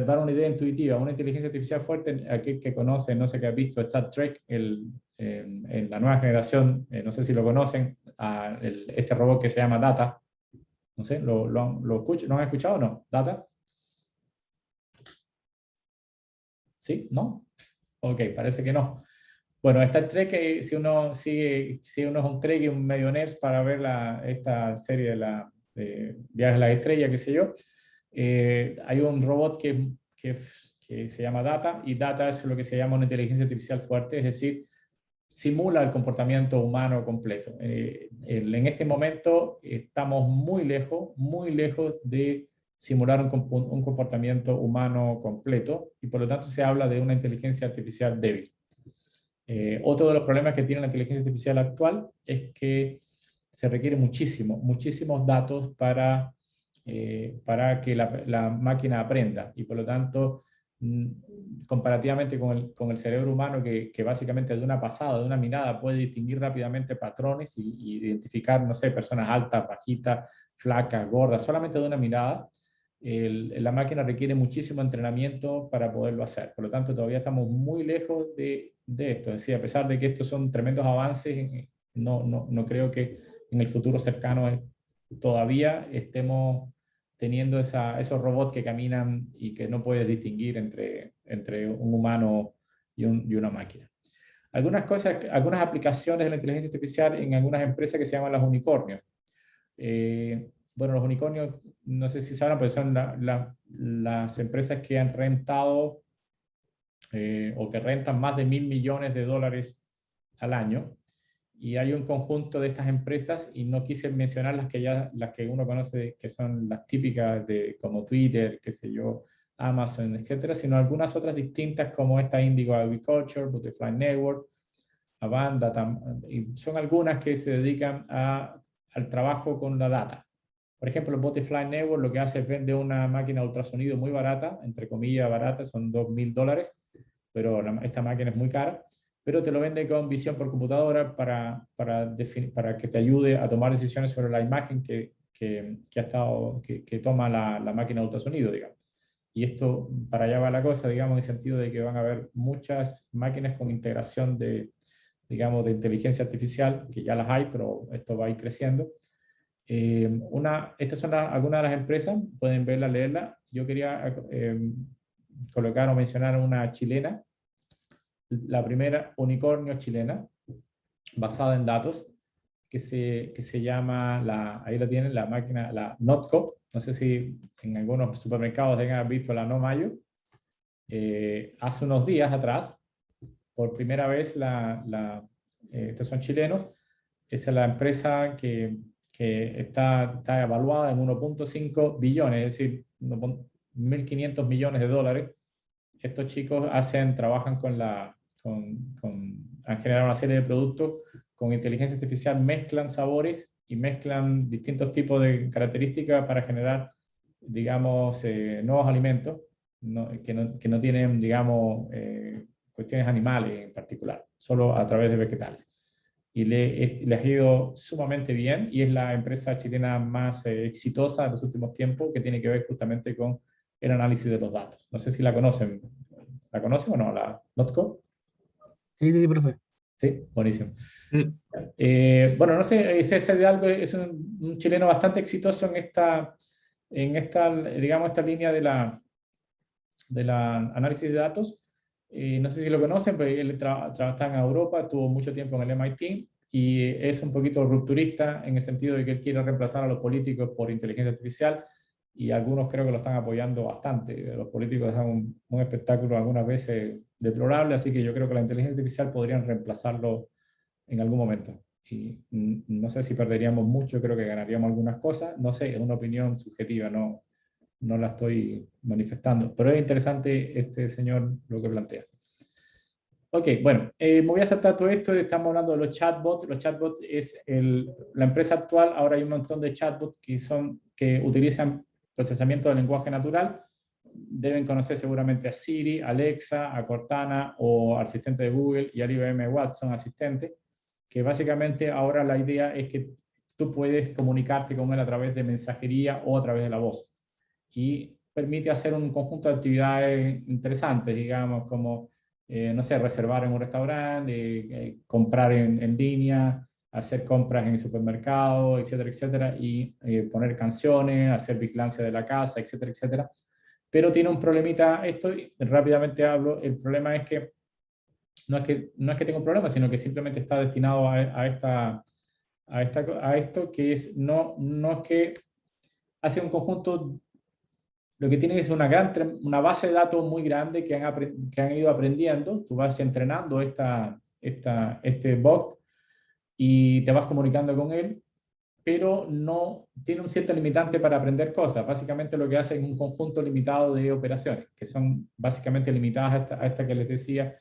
dar una idea intuitiva, una inteligencia artificial fuerte, aquel que conoce, no sé qué ha visto Star Trek, en la nueva generación, no sé si lo conocen, este robot que se llama Data. No sé, ¿lo han escuchado o no? ¿Data? ¿Sí? ¿No? Ok, parece que no. Bueno, Star Trek, si uno es un Trek y un medio nerd para ver esta serie de Viajes a las Estrellas, qué sé yo, hay un robot que se llama Data, y Data es lo que se llama una inteligencia artificial fuerte, es decir, simula el comportamiento humano completo. En este momento estamos muy lejos de simular un comportamiento humano completo, y por lo tanto se habla de una inteligencia artificial débil. Otro de los problemas que tiene la inteligencia artificial actual es que se requiere muchísimos datos para que la máquina aprenda, y por lo tanto, comparativamente con el cerebro humano, que básicamente de una pasada, de una mirada, puede distinguir rápidamente patrones y identificar, no sé, personas altas, bajitas, flacas, gordas, solamente de una mirada. La máquina requiere muchísimo entrenamiento para poderlo hacer. Por lo tanto, todavía estamos muy lejos de esto. Es decir, a pesar de que estos son tremendos avances, no creo que en el futuro cercano todavía estemos teniendo esos robots que caminan y que no puedes distinguir entre un humano y una máquina. algunas cosas, algunas aplicaciones de la inteligencia artificial en algunas empresas que se llaman las unicornios. Bueno, los unicornios, no sé si saben, pero son las empresas que han rentado o que rentan más de $1.000 millones al año. Y hay un conjunto de estas empresas, y no quise mencionar las que uno conoce, que son las típicas de como Twitter, qué sé yo, Amazon, etcétera, sino algunas otras distintas como esta Indigo Agriculture, Butterfly Network, Avanda, y son algunas que se dedican al trabajo con la data. Por ejemplo, Butterfly Network lo que hace es vende una máquina de ultrasonido muy barata, entre comillas barata, son $2.000, pero esta máquina es muy cara, pero te lo vende con visión por computadora para que te ayude a tomar decisiones sobre la imagen que toma la máquina de ultrasonido, digamos. Y esto, para allá va la cosa, digamos, en el sentido de que van a haber muchas máquinas con integración digamos, de inteligencia artificial, que ya las hay, pero esto va a ir creciendo. Estas son algunas de las empresas, pueden verla, leerla. Yo quería colocar o mencionar una chilena, la primera unicornio chilena, basada en datos, que se llama, ahí la tienen, la máquina, la Notco. No sé si en algunos supermercados tengan visto la No Mayo. Hace unos días atrás, por primera vez, estos son chilenos, esa es la empresa que está evaluada en 1.5 billones, es decir, 1.500 millones de dólares. Estos chicos trabajan han generado una serie de productos con inteligencia artificial, mezclan sabores y mezclan distintos tipos de características para generar, digamos, nuevos alimentos que no tienen, digamos, cuestiones animales en particular, solo a través de vegetales. Y les ha ido sumamente bien, y es la empresa chilena más exitosa de los últimos tiempos, que tiene que ver justamente con el análisis de los datos. No sé si la conocen. ¿La conocen o no, la Notco? Sí, profe. Sí, buenísimo. Mm. Bueno, no sé, ese de algo es un chileno bastante exitoso digamos, esta línea de la análisis de datos. No sé si lo conocen, pero él trabaja en Europa, estuvo mucho tiempo en el MIT, y es un poquito rupturista en el sentido de que él quiere reemplazar a los políticos por inteligencia artificial, y algunos creo que lo están apoyando bastante. Los políticos dan un espectáculo algunas veces deplorable, así que yo creo que la inteligencia artificial podrían reemplazarlo en algún momento. Y no sé si perderíamos mucho, creo que ganaríamos algunas cosas. No sé, es una opinión subjetiva, no la estoy manifestando, pero es interesante este señor lo que plantea. Ok, bueno, me voy a saltar todo esto. Estamos hablando de los chatbots. Los chatbots es la empresa actual. Ahora hay un montón de chatbots que utilizan procesamiento de lenguaje natural. Deben conocer seguramente a Siri, Alexa, a Cortana o al asistente de Google y al IBM Watson asistente, que básicamente ahora la idea es que tú puedes comunicarte con él a través de mensajería o a través de la voz. Y permite hacer un conjunto de actividades interesantes, digamos, como, no sé, reservar en un restaurante, comprar en línea, hacer compras en el supermercado, etcétera, etcétera, y poner canciones, hacer vigilancia de la casa, etcétera, etcétera. Pero tiene un problemita esto, y rápidamente hablo. El problema es que no es que tenga un problema, sino que simplemente está destinado a esto, que no es que hace un conjunto. Lo que tiene es una base de datos muy grande que han ido aprendiendo. Tú vas entrenando este bot y te vas comunicando con él, pero no tiene un cierto limitante para aprender cosas. Básicamente lo que hace es un conjunto limitado de operaciones, que son básicamente limitadas a esta que les decía,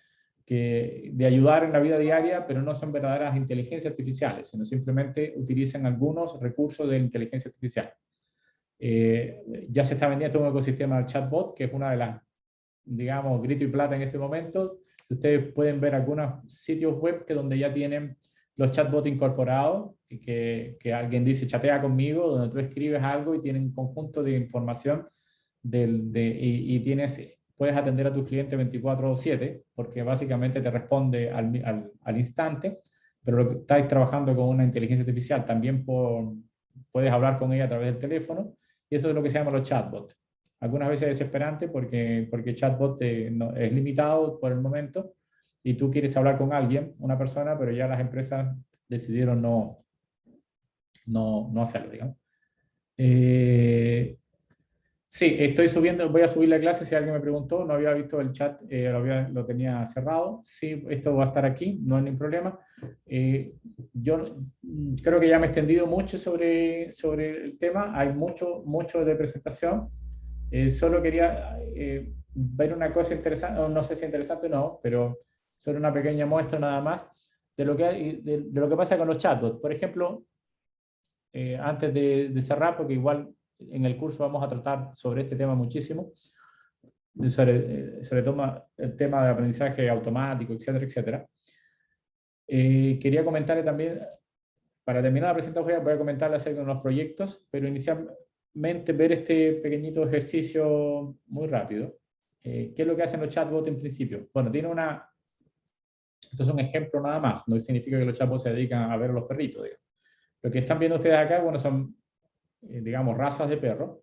de ayudar en la vida diaria, pero no son verdaderas inteligencias artificiales, sino simplemente utilizan algunos recursos de inteligencia artificial. Ya se está vendiendo un ecosistema del chatbot, que es una de las, digamos, grito y plata en este momento. Ustedes pueden ver algunos sitios web donde ya tienen los chatbots incorporados, y que alguien dice chatea conmigo, donde tú escribes algo y tienen un conjunto de información puedes atender a tus clientes 24/7, porque básicamente te responde al instante, pero lo que estáis trabajando con una inteligencia artificial, también puedes hablar con ella a través del teléfono, y eso es lo que se llama los chatbots. Algunas veces es desesperante porque chatbot es limitado por el momento, y tú quieres hablar con alguien, una persona, pero ya las empresas decidieron no hacerlo, digamos. Sí, voy a subir la clase si alguien me preguntó, no había visto el chat, lo tenía cerrado. Sí, esto va a estar aquí, no hay ningún problema. Yo creo que ya me he extendido mucho sobre el tema, hay mucho de presentación. Solo quería ver una cosa interesante, no sé si interesante o no, pero solo una pequeña muestra nada más de lo que pasa con los chatbots. Por ejemplo, antes de cerrar, porque igual en el curso vamos a tratar sobre este tema muchísimo, sobre todo el tema de aprendizaje automático, etcétera, etcétera. Quería comentarle también, para terminar la presentación, voy a comentarle acerca de unos proyectos, pero inicialmente ver este pequeñito ejercicio muy rápido. ¿Qué es lo que hacen los chatbots en principio? Bueno, esto es un ejemplo nada más, no significa que los chatbots se dedican a ver a los perritos, digamos. Lo que están viendo ustedes acá, bueno, son, digamos, razas de perro.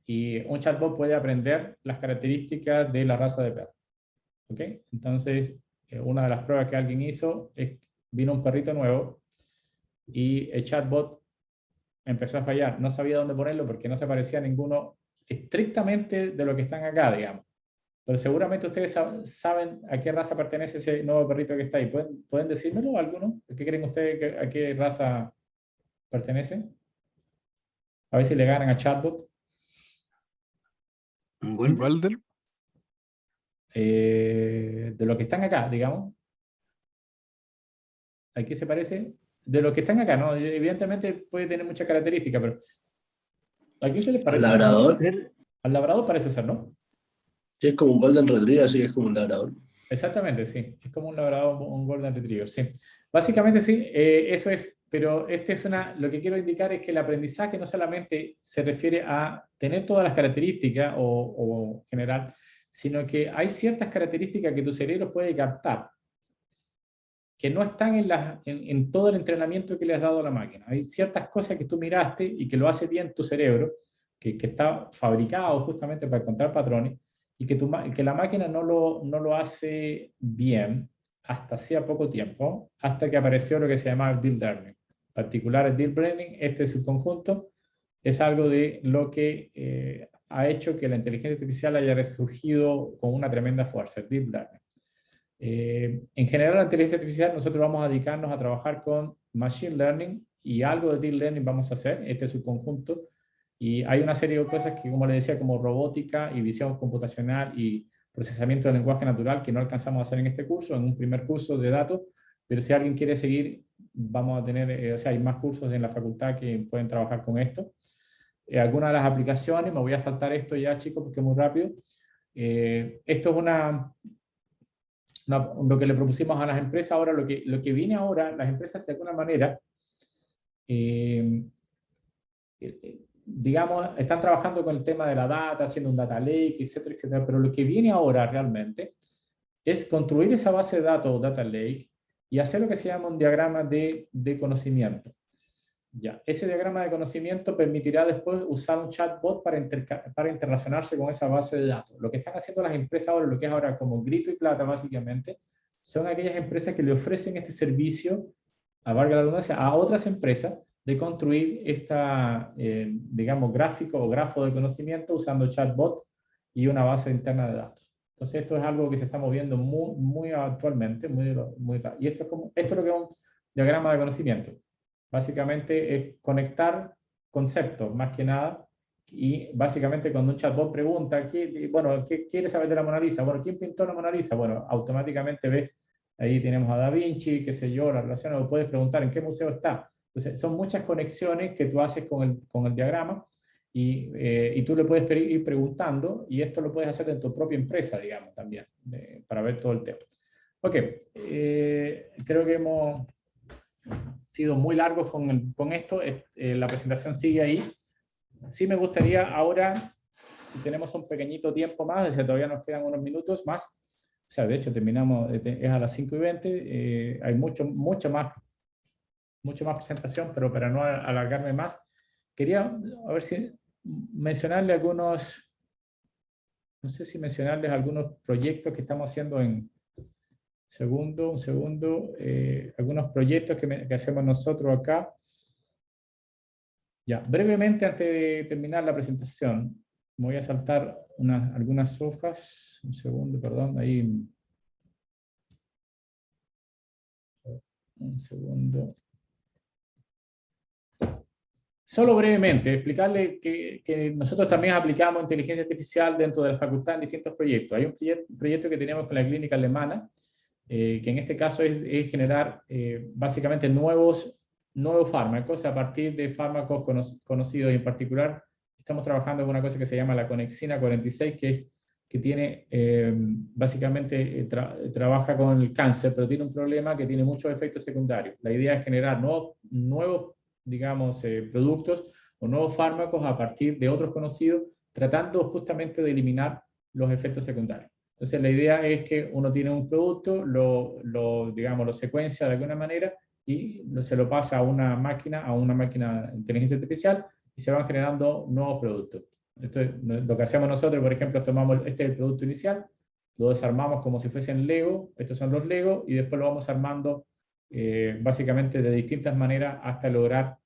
Y un chatbot puede aprender las características de la raza de perro. ¿Ok? Entonces, una de las pruebas que alguien hizo es, vino un perrito nuevo y el chatbot empezó a fallar. No sabía dónde ponerlo porque no se parecía a ninguno estrictamente de lo que están acá, digamos. Pero seguramente ustedes saben a qué raza pertenece ese nuevo perrito que está ahí. ¿Pueden decírmelo alguno? ¿Qué creen ustedes a qué raza pertenece? A ver si le ganan a chatbot. ¿Un ¿Un golden? golden? De lo que están acá, digamos. ¿A qué se parece? De los que están acá, ¿no? Evidentemente puede tener muchas características, pero ¿a quién se les Al parece? labrador, Al labrador parece ser, ¿no? sí, es como un golden retriever, así que es como un labrador. Exactamente, sí. Es como un labrador, un golden retriever, sí. Básicamente sí, eso es, pero lo que quiero indicar es que el aprendizaje no solamente se refiere a tener todas las características o general, sino que hay ciertas características que tu cerebro puede captar que no están en todo el entrenamiento que le has dado a la máquina. Hay ciertas cosas que tú miraste y que lo hace bien tu cerebro, que está fabricado justamente para encontrar patrones, y que la máquina no lo hace bien hasta hacía poco tiempo, hasta que apareció lo que se llama el Deep Learning. En particular, el Deep Learning, este subconjunto, es algo de lo que ha hecho que la inteligencia artificial haya resurgido con una tremenda fuerza, el Deep Learning. En general, la inteligencia artificial, nosotros vamos a dedicarnos a trabajar con Machine Learning y algo de Deep Learning vamos a hacer, este es su conjunto. Y hay una serie de cosas que, como les decía, como robótica y visión computacional y procesamiento del lenguaje natural que no alcanzamos a hacer en este curso, en un primer curso de datos, pero si alguien quiere seguir, vamos a tener, o sea, hay más cursos en la facultad que pueden trabajar con esto. Algunas de las aplicaciones, me voy a saltar esto ya, chicos, porque es muy rápido. Esto es lo que le propusimos a las empresas. Ahora, lo que viene ahora, las empresas de alguna manera, digamos, están trabajando con el tema de la data, haciendo un data lake, etcétera, etcétera, pero lo que viene ahora realmente es construir esa base de datos o data lake y hacer lo que se llama un diagrama de conocimiento. Ya, ese diagrama de conocimiento permitirá después usar un chatbot para interrelacionarse con esa base de datos. Lo que están haciendo las empresas ahora, lo que es ahora como grito y plata básicamente, son aquellas empresas que le ofrecen este servicio, a valga la redundancia, a otras empresas de construir digamos, gráfico o grafo de conocimiento usando chatbot y una base interna de datos. Entonces esto es algo que se está moviendo muy actualmente, y esto es lo que es un diagrama de conocimiento. Básicamente es conectar conceptos, más que nada, y básicamente cuando un chatbot pregunta, ¿qué quieres saber de la Mona Lisa? Bueno, ¿quién pintó la Mona Lisa? Bueno, automáticamente ves, ahí tenemos a Da Vinci, qué sé yo, la relación, o puedes preguntar en qué museo está. Entonces, son muchas conexiones que tú haces con el diagrama, y tú le puedes ir preguntando, y esto lo puedes hacer en tu propia empresa, digamos, también, para ver todo el tema. Ok, creo que hemos sido muy largos con esto, la presentación sigue ahí. Sí me gustaría ahora, si tenemos un pequeñito tiempo más, o sea, todavía nos quedan unos minutos más, o sea, de hecho terminamos, es a las 5:20, hay mucha más presentación, pero para no alargarme más, quería a ver si mencionarle algunos, no sé si mencionarles algunos proyectos que estamos haciendo Un segundo. Algunos proyectos que hacemos nosotros acá. Ya, brevemente, antes de terminar la presentación, me voy a saltar algunas hojas. Un segundo, perdón, ahí. Un segundo. Solo brevemente, explicarle que nosotros también aplicamos inteligencia artificial dentro de la facultad en distintos proyectos. Hay un proyecto que tenemos con la clínica alemana, que en este caso es generar básicamente nuevos fármacos a partir de fármacos conocidos, y en particular estamos trabajando en una cosa que se llama la conexina 46, que tiene, básicamente trabaja con el cáncer, pero tiene un problema que tiene muchos efectos secundarios. La idea es generar nuevos digamos, productos o nuevos fármacos a partir de otros conocidos, tratando justamente de eliminar los efectos secundarios. Entonces la idea es que uno tiene un producto, digamos, lo secuencia de alguna manera y se lo pasa a una máquina de inteligencia artificial y se van generando nuevos productos. Entonces, lo que hacemos nosotros, por ejemplo, tomamos este es el producto inicial, lo desarmamos como si fuesen Lego, estos son los Lego, y después lo vamos armando básicamente de distintas maneras hasta lograr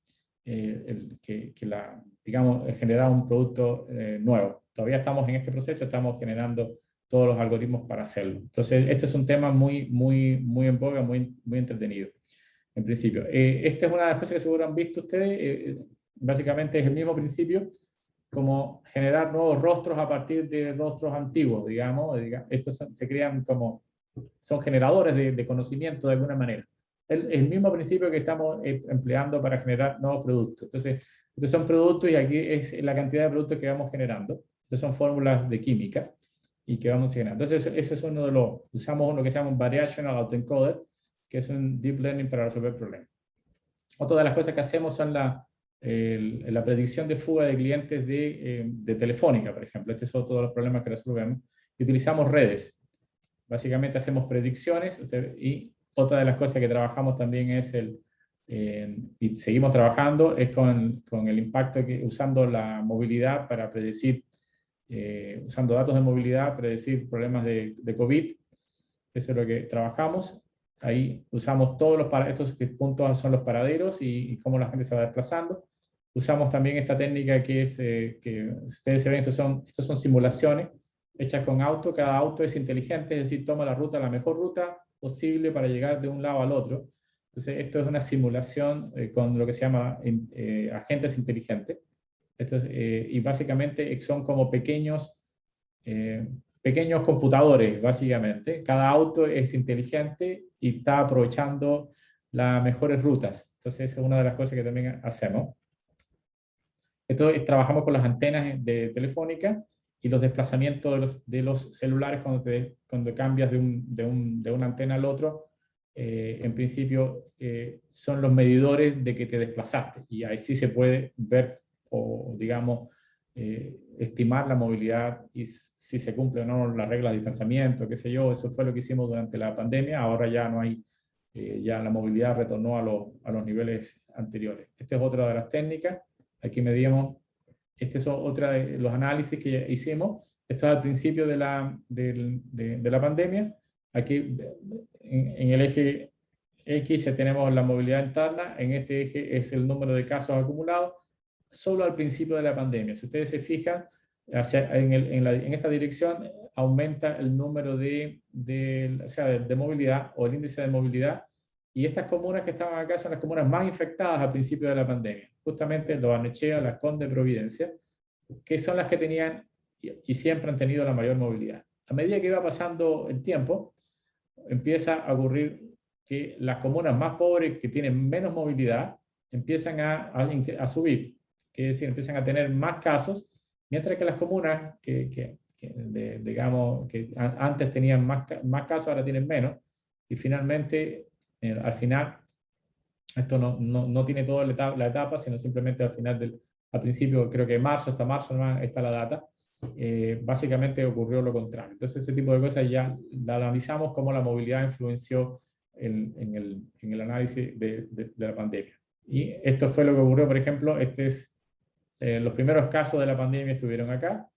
digamos, generar un producto nuevo. Todavía estamos en este proceso, estamos generando todos los algoritmos para hacerlo. Entonces, este es un tema muy en boga, muy entretenido, en principio. Esta es una de las cosas que seguro han visto ustedes. Básicamente es el mismo principio, como generar nuevos rostros a partir de rostros antiguos, digamos. Estos se crean como, son generadores de conocimiento de alguna manera. El mismo principio que estamos empleando para generar nuevos productos. Entonces, estos son productos y aquí es la cantidad de productos que vamos generando. Estas son fórmulas de química y que vamos generando. Entonces, eso es uno de los, usamos uno que se llama un Variational Autoencoder, que es un Deep Learning para resolver problemas. Otra de las cosas que hacemos son la predicción de fuga de clientes de Telefónica, por ejemplo. Este es otro de los problemas que resolvemos. Y utilizamos redes. Básicamente hacemos predicciones y otra de las cosas que trabajamos también es y seguimos trabajando, es con el impacto usando la movilidad para predecir, usando datos de movilidad, predecir problemas de COVID. Eso es lo que trabajamos. Ahí usamos todos estos puntos son los paraderos y cómo la gente se va desplazando. Usamos también esta técnica que es, que ustedes se ven, estos son simulaciones hechas con auto. Cada auto es inteligente, es decir, toma la mejor ruta posible para llegar de un lado al otro. Entonces, esto es una simulación con lo que se llama agentes inteligentes. Y básicamente son como pequeños computadores, básicamente. Cada auto es inteligente y está aprovechando las mejores rutas. Entonces, esa es una de las cosas que también hacemos. Entonces, trabajamos con las antenas de Telefónica y los desplazamientos de los celulares cuando cambias de una antena al otro. En principio, son los medidores de que te desplazaste. Y ahí sí se puede ver o, digamos, estimar la movilidad y si se cumple o no las reglas de distanciamiento, qué sé yo. Eso fue lo que hicimos durante la pandemia. Ahora ya no hay, ya la movilidad retornó a los niveles anteriores. Esta es otra de las técnicas. Aquí medimos, este es otra de los análisis que hicimos. Esto es al principio de la pandemia. Aquí en el eje X tenemos la movilidad interna, en este eje es el número de casos acumulados, solo al principio de la pandemia. Si ustedes se fijan, en esta dirección aumenta el número de movilidad o el índice de movilidad, y estas comunas que estaban acá son las comunas más infectadas al principio de la pandemia, justamente Lo Barnechea, Las Condes, Providencia, que son las que tenían y siempre han tenido la mayor movilidad. A medida que va pasando el tiempo, empieza a ocurrir que las comunas más pobres, que tienen menos movilidad, empiezan a subir, que es decir, empiezan a tener más casos, mientras que las comunas digamos, que antes tenían más casos, ahora tienen menos, y finalmente, al final, esto no tiene toda la etapa, sino simplemente al principio, creo que hasta marzo está la data. Básicamente ocurrió lo contrario. Entonces, ese tipo de cosas ya la analizamos, cómo la movilidad influenció en el análisis de la pandemia. Y esto fue lo que ocurrió, por ejemplo, los primeros casos de la pandemia estuvieron acá.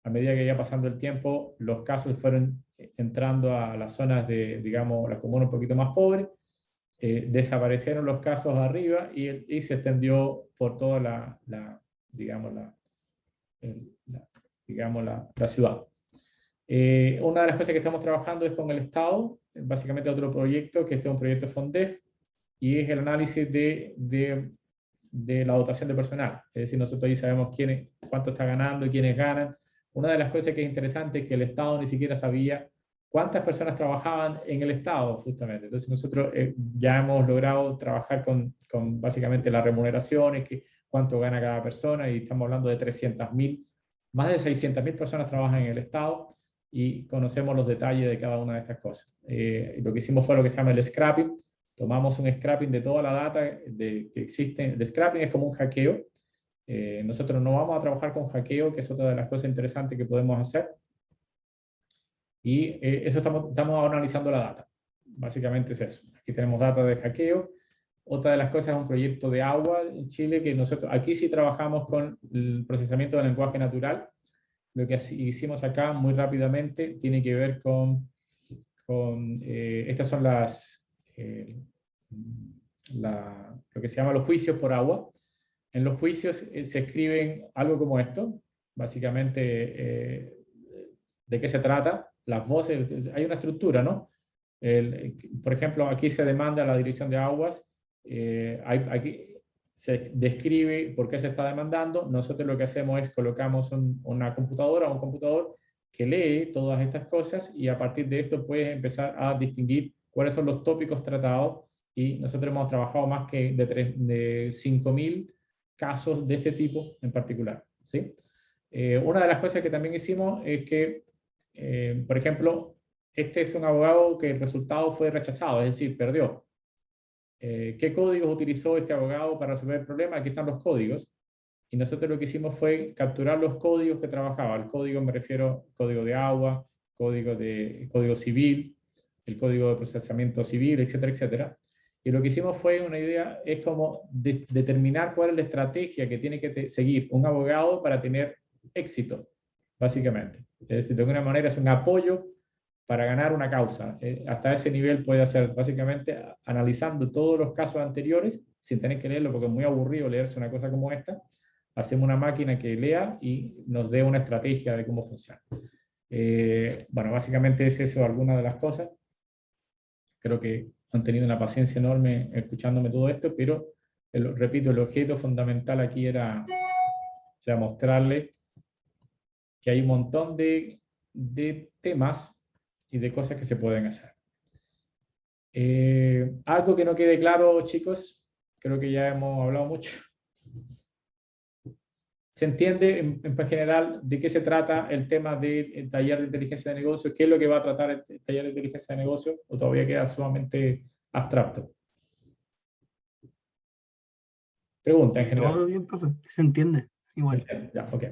A medida que iba pasando el tiempo, los casos fueron entrando a las zonas de, digamos, las comunas un poquito más pobres, desaparecieron los casos arriba y se extendió por toda digamos, la ciudad. Una de las cosas que estamos trabajando es con el Estado, básicamente otro proyecto, que este es un proyecto FONDEF, y es el análisis de la dotación de personal. Es decir, nosotros ahí sabemos cuánto está ganando y quiénes ganan. Una de las cosas que es interesante es que el Estado ni siquiera sabía cuántas personas trabajaban en el Estado, justamente. Entonces nosotros ya hemos logrado trabajar con básicamente las remuneraciones, cuánto gana cada persona, y estamos hablando de 300.000, más de 600.000 personas trabajan en el Estado, y conocemos los detalles de cada una de estas cosas. Lo que hicimos fue lo que se llama el scrapping. Tomamos un scrapping de toda la data que existe. El scrapping es como un hackeo. Nosotros no vamos a trabajar con hackeo, que es otra de las cosas interesantes que podemos hacer. Y eso estamos analizando la data. Básicamente es eso. Aquí tenemos data de hackeo. Otra de las cosas es un proyecto de agua en Chile, que nosotros aquí sí trabajamos con el procesamiento del lenguaje natural. Lo que hicimos acá muy rápidamente tiene que ver con estas son lo que se llama los juicios por agua. En los juicios se escriben algo como esto, básicamente de qué se trata, las voces, hay una estructura, ¿no? Por ejemplo, aquí se demanda la Dirección de Aguas, aquí se describe por qué se está demandando. Nosotros lo que hacemos es colocamos una computadora o un computador que lee todas estas cosas, y a partir de esto puedes empezar a distinguir cuáles son los tópicos tratados, y nosotros hemos trabajado más que de 5.000 casos de este tipo en particular, ¿sí? Una de las cosas que también hicimos es que, por ejemplo, este es un abogado que el resultado fue rechazado, es decir, perdió. ¿Qué códigos utilizó este abogado para resolver el problema? Aquí están los códigos. Y nosotros lo que hicimos fue capturar los códigos que trabajaba. El código me refiero código de agua, código civil, el código de procesamiento civil, etcétera, etcétera. Y lo que hicimos fue una idea, es como determinar cuál es la estrategia que tiene que seguir un abogado para tener éxito, básicamente. Es decir, de alguna manera es un apoyo para ganar una causa. Hasta ese nivel puede hacer, básicamente, analizando todos los casos anteriores, sin tener que leerlo, porque es muy aburrido leerse una cosa como esta. Hacemos una máquina que lea y nos dé una estrategia de cómo funciona. Bueno, básicamente es eso, algunas de las cosas. Creo que han tenido una paciencia enorme escuchándome todo esto, pero, repito, el objeto fundamental aquí era mostrarles que hay un montón de temas y de cosas que se pueden hacer. Algo que no quede claro, chicos, creo que ya hemos hablado mucho. ¿Se entiende en general de qué se trata el tema del taller de inteligencia de negocios? ¿Qué es lo que va a tratar el taller de inteligencia de negocios? ¿O todavía queda sumamente abstracto? Pregunta en general. Todo bien, profe, se entiende, igual. Ya, ok.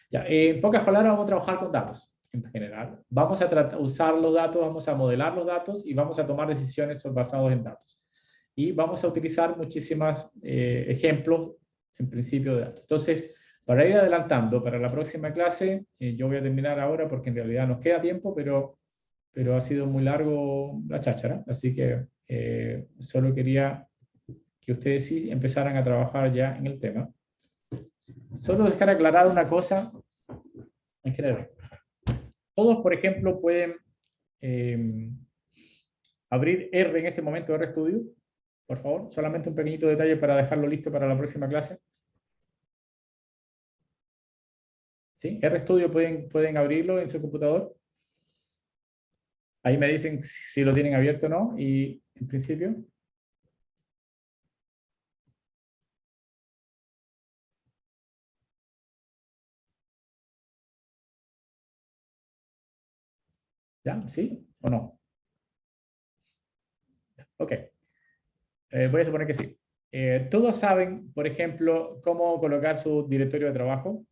Ya, en pocas palabras, vamos a trabajar con datos en general. Vamos a usar los datos, vamos a modelar los datos y vamos a tomar decisiones basadas en datos. Y vamos a utilizar muchísimos ejemplos, en principio, de datos. Entonces, para ir adelantando, para la próxima clase, yo voy a terminar ahora porque en realidad nos queda tiempo, pero ha sido muy largo la cháchara, así que solo quería que ustedes sí empezaran a trabajar ya en el tema. Solo dejar aclarar una cosa en general. Todos, por ejemplo, pueden abrir R en este momento, RStudio, por favor. Solamente un pequeñito detalle para dejarlo listo para la próxima clase. ¿Sí? RStudio pueden abrirlo en su computador. Ahí me dicen si lo tienen abierto o no, y en principio. ¿Ya? ¿Sí o no? Ok. Voy a suponer que sí. Todos saben, por ejemplo, cómo colocar su directorio de trabajo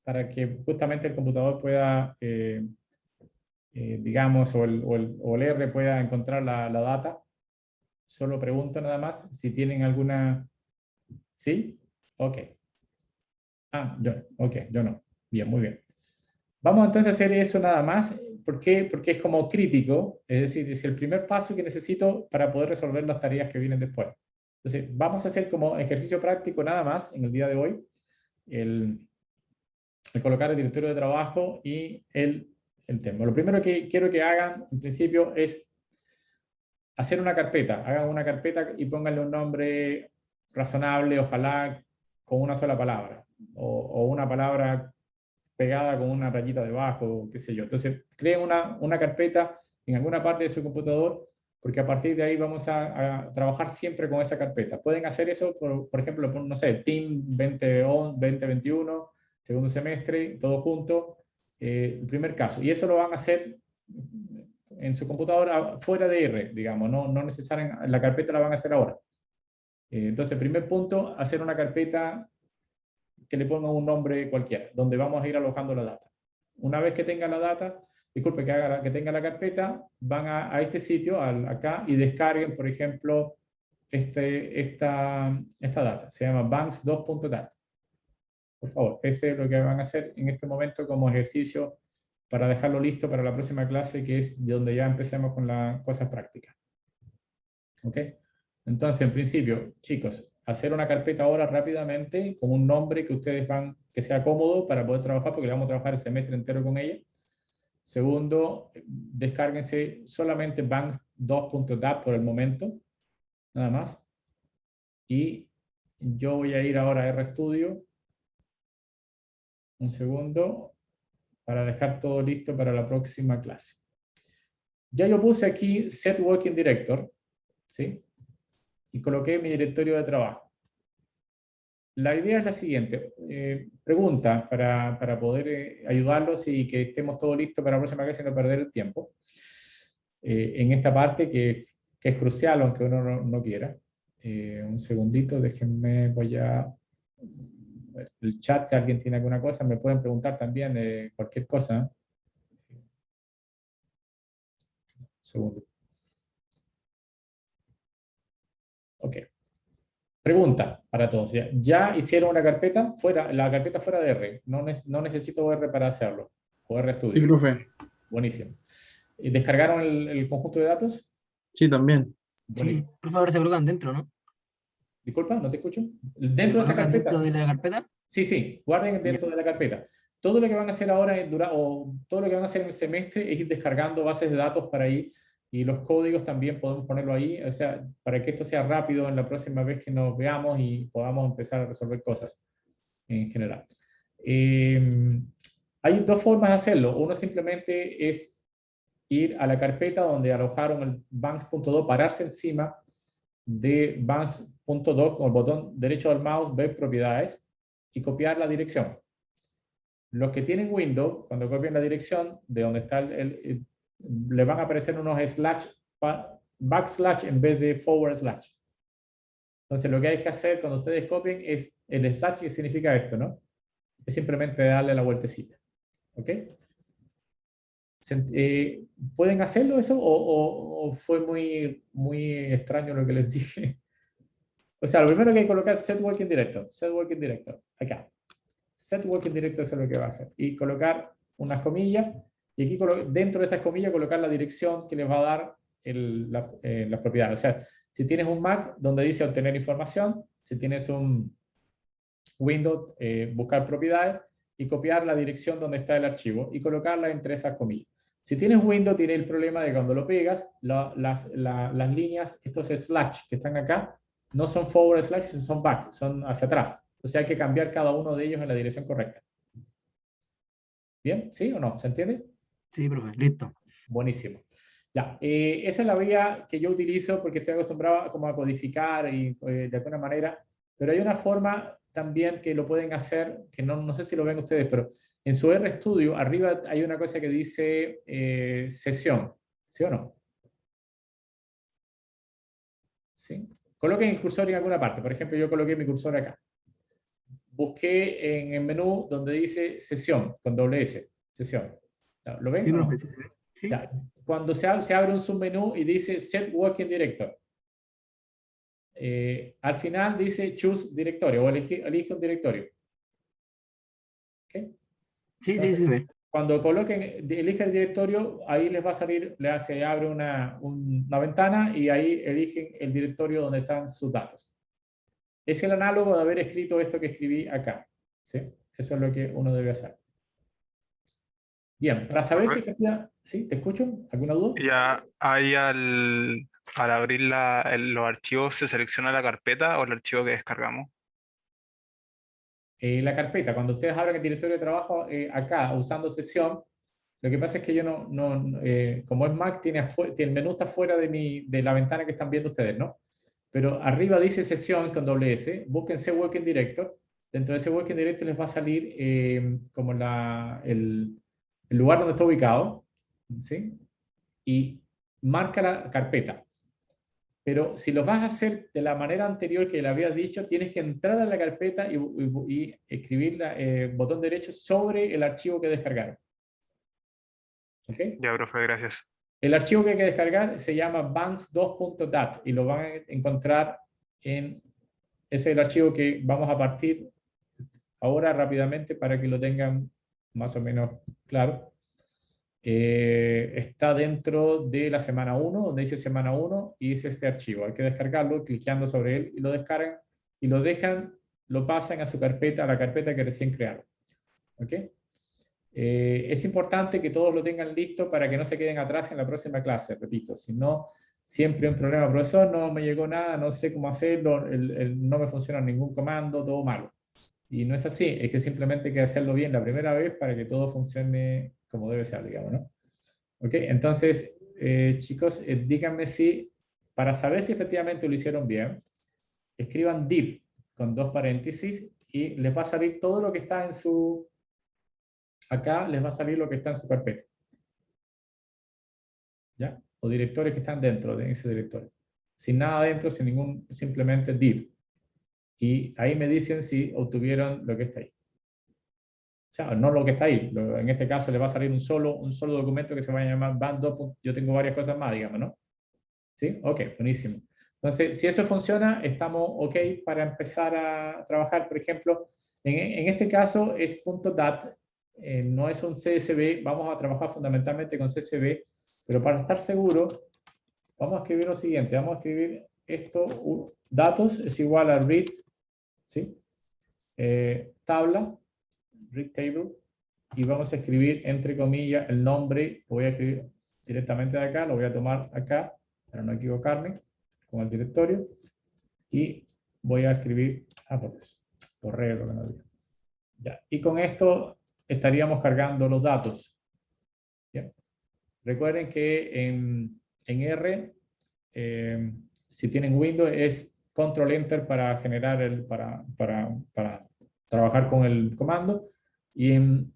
para que justamente el computador pueda, digamos, o el R pueda encontrar la data. Solo pregunto nada más si tienen alguna... ¿Sí? Ok. Ah, yo no. Bien, muy bien. Vamos entonces a hacer eso nada más. ¿Por qué? Porque es como crítico, es decir, es el primer paso que necesito para poder resolver las tareas que vienen después. Entonces, vamos a hacer como ejercicio práctico nada más en el día de hoy, el colocar el directorio de trabajo y el tema. Lo primero que quiero que hagan, en principio, es hacer una carpeta. Hagan una carpeta y pónganle un nombre razonable, ojalá con una sola palabra, o una palabra pegada con una rayita debajo, qué sé yo. Entonces, creen una carpeta en alguna parte de su computador, porque a partir de ahí vamos a trabajar siempre con esa carpeta. Pueden hacer eso, por ejemplo, no sé, Team 2021, segundo semestre, todo junto, el primer caso. Y eso lo van a hacer en su computadora fuera de R, digamos, no necesariamente, la carpeta la van a hacer ahora. Entonces, primer punto, hacer una carpeta que le pongan un nombre cualquiera, donde vamos a ir alojando la data. Una vez que tenga la data, disculpe, que tenga la carpeta, van a este sitio, acá, y descarguen, por ejemplo, esta data. Se llama banks2.dat. Por favor, ese es lo que van a hacer en este momento como ejercicio para dejarlo listo para la próxima clase, que es donde ya empecemos con las cosas prácticas. ¿Ok? Entonces, en principio, chicos, hacer una carpeta ahora rápidamente con un nombre que ustedes que sea cómodo para poder trabajar, porque vamos a trabajar el semestre entero con ella. Segundo, descárguense solamente banks2.dat por el momento, nada más. Y yo voy a ir ahora a RStudio. Un segundo, para dejar todo listo para la próxima clase. Ya yo puse aquí Set Working Director, ¿sí? Y coloqué mi directorio de trabajo. La idea es la siguiente, pregunta para poder ayudarlos y que estemos todos listos para la próxima clase y no perder el tiempo. En esta parte que es crucial, aunque uno no quiera. Un segundito, déjenme, voy a... El chat, si alguien tiene alguna cosa, me pueden preguntar también cualquier cosa. Un segundo. Ok. Pregunta para todos. ¿Ya hicieron una carpeta? La carpeta fuera de R. No necesito R para hacerlo. O RStudio. Sí, profe. Buenísimo. ¿Y descargaron el conjunto de datos? Sí, también. Buenísimo. Sí, por favor, se colocan dentro, ¿no? Disculpa, no te escucho. ¿Se ¿Dentro de esa colocan carpeta? dentro de la carpeta? Sí, guarden dentro de la carpeta. Todo lo que van a hacer ahora, o todo lo que van a hacer en el semestre es ir descargando bases de datos para ahí, y los códigos también podemos ponerlo ahí, o sea, para que esto sea rápido en la próxima vez que nos veamos y podamos empezar a resolver cosas en general. Hay dos formas de hacerlo. Uno simplemente es ir a la carpeta donde alojaron el banks.do, pararse encima de banks.do con el botón derecho del mouse, ver propiedades y copiar la dirección. Los que tienen Windows, cuando copien la dirección de donde está le van a aparecer unos backslash en vez de forward slash. Entonces lo que hay que hacer cuando ustedes copien es el slash, que significa esto, ¿no? Es simplemente darle la vueltecita. ¿Ok? ¿Pueden hacerlo eso o fue muy extraño lo que les dije? O sea, lo primero que hay que colocar es Set Working Director. Set Working Director. Acá. Set Working Director, eso es lo que va a hacer. Y colocar unas comillas. Y aquí dentro de esas comillas colocar la dirección que les va a dar las propiedades. O sea, si tienes un Mac donde dice obtener información, si tienes un Windows, buscar propiedades y copiar la dirección donde está el archivo y colocarla entre esas comillas. Si tienes Windows, tiene el problema de cuando lo pegas, las líneas, estos slash que están acá, no son forward slash, son back, son hacia atrás. Entonces hay que cambiar cada uno de ellos en la dirección correcta. ¿Bien? ¿Sí o no? ¿Se entiende? Sí, profe, listo. Buenísimo. Ya, esa es la vía que yo utilizo porque estoy acostumbrado como a codificar y de alguna manera, pero hay una forma también que lo pueden hacer, que no sé si lo ven ustedes, pero en su RStudio arriba hay una cosa que dice sesión, ¿sí o no? ¿Sí? Coloquen el cursor en alguna parte, por ejemplo yo coloqué mi cursor acá. Busqué en el menú donde dice sesión, con doble S, sesión. ¿Lo ven? Sí, o no? profe, sí se ve. Sí. Ya. Cuando se abre un submenú y dice Set Working Director, al final dice Choose Directorio o elige un directorio. ¿Okay? Sí, Entonces, se ve. cuando coloquen, elige el directorio, ahí les va a salir, se abre una ventana y ahí eligen el directorio donde están sus datos. Es el análogo de haber escrito esto que escribí acá, ¿sí? Eso es lo que uno debe hacer. Bien, para saber si efectivamente... ¿Sí? ¿Te escucho? ¿Alguna duda? Ya ahí al abrir los archivos, ¿se selecciona la carpeta o el archivo que descargamos? La carpeta, cuando ustedes abran el directorio de trabajo acá, usando sesión, lo que pasa es que yo como es Mac, el menú está fuera de la ventana que están viendo ustedes, ¿no? Pero arriba dice sesión con doble S, búsquense Working Director. Dentro de ese Working Director les va a salir como el lugar donde está ubicado, ¿sí? Y marca la carpeta. Pero si lo vas a hacer de la manera anterior que le había dicho, tienes que entrar a la carpeta y escribir botón derecho sobre el archivo que descargaron. ¿Ok? Ya, profe, gracias. El archivo que hay que descargar se llama banks2.dat y lo van a encontrar ese es el archivo que vamos a partir ahora rápidamente para que lo tengan más o menos claro. Está dentro de la semana 1, donde dice semana 1 y es este archivo. Hay que descargarlo cliqueando sobre él y lo descargan y lo pasan a su carpeta, a la carpeta que recién crearon. ¿Ok? Es importante que todos lo tengan listo para que no se queden atrás en la próxima clase, repito, si no, siempre un problema, profesor, no me llegó nada, no sé cómo hacerlo, no me funciona ningún comando, todo malo. Y no es así, es que simplemente hay que hacerlo bien la primera vez para que todo funcione como debe ser, digamos, ¿no? ¿Ok? Entonces, chicos, díganme si, para saber si efectivamente lo hicieron bien, escriban div con 2 paréntesis y les va a salir todo lo que está en su... Acá les va a salir lo que está en su carpeta. ¿Ya? O directorios que están dentro de ese directorio. Sin nada dentro, sin ningún, simplemente div. Y ahí me dicen si obtuvieron lo que está ahí. O sea, no lo que está ahí. En este caso le va a salir un solo documento que se va a llamar band2. Yo tengo varias cosas más, digamos, ¿no? ¿Sí? Ok, buenísimo. Entonces, si eso funciona, estamos ok para empezar a trabajar. Por ejemplo, en este caso es .dat. No es un CSV, vamos a trabajar fundamentalmente con CSV, pero para estar seguro, vamos a escribir lo siguiente, vamos a escribir esto, datos es igual a read, ¿sí? Tabla, read table, y vamos a escribir entre comillas el nombre, lo voy a escribir directamente de acá, lo voy a tomar acá, para no equivocarme, con el directorio, y voy a escribir, por regla, lo que no digo. Ya. Y con esto estaríamos cargando los datos. ¿Bien? Recuerden que en R, si tienen Windows, es Control Enter para generar para trabajar con el comando, y en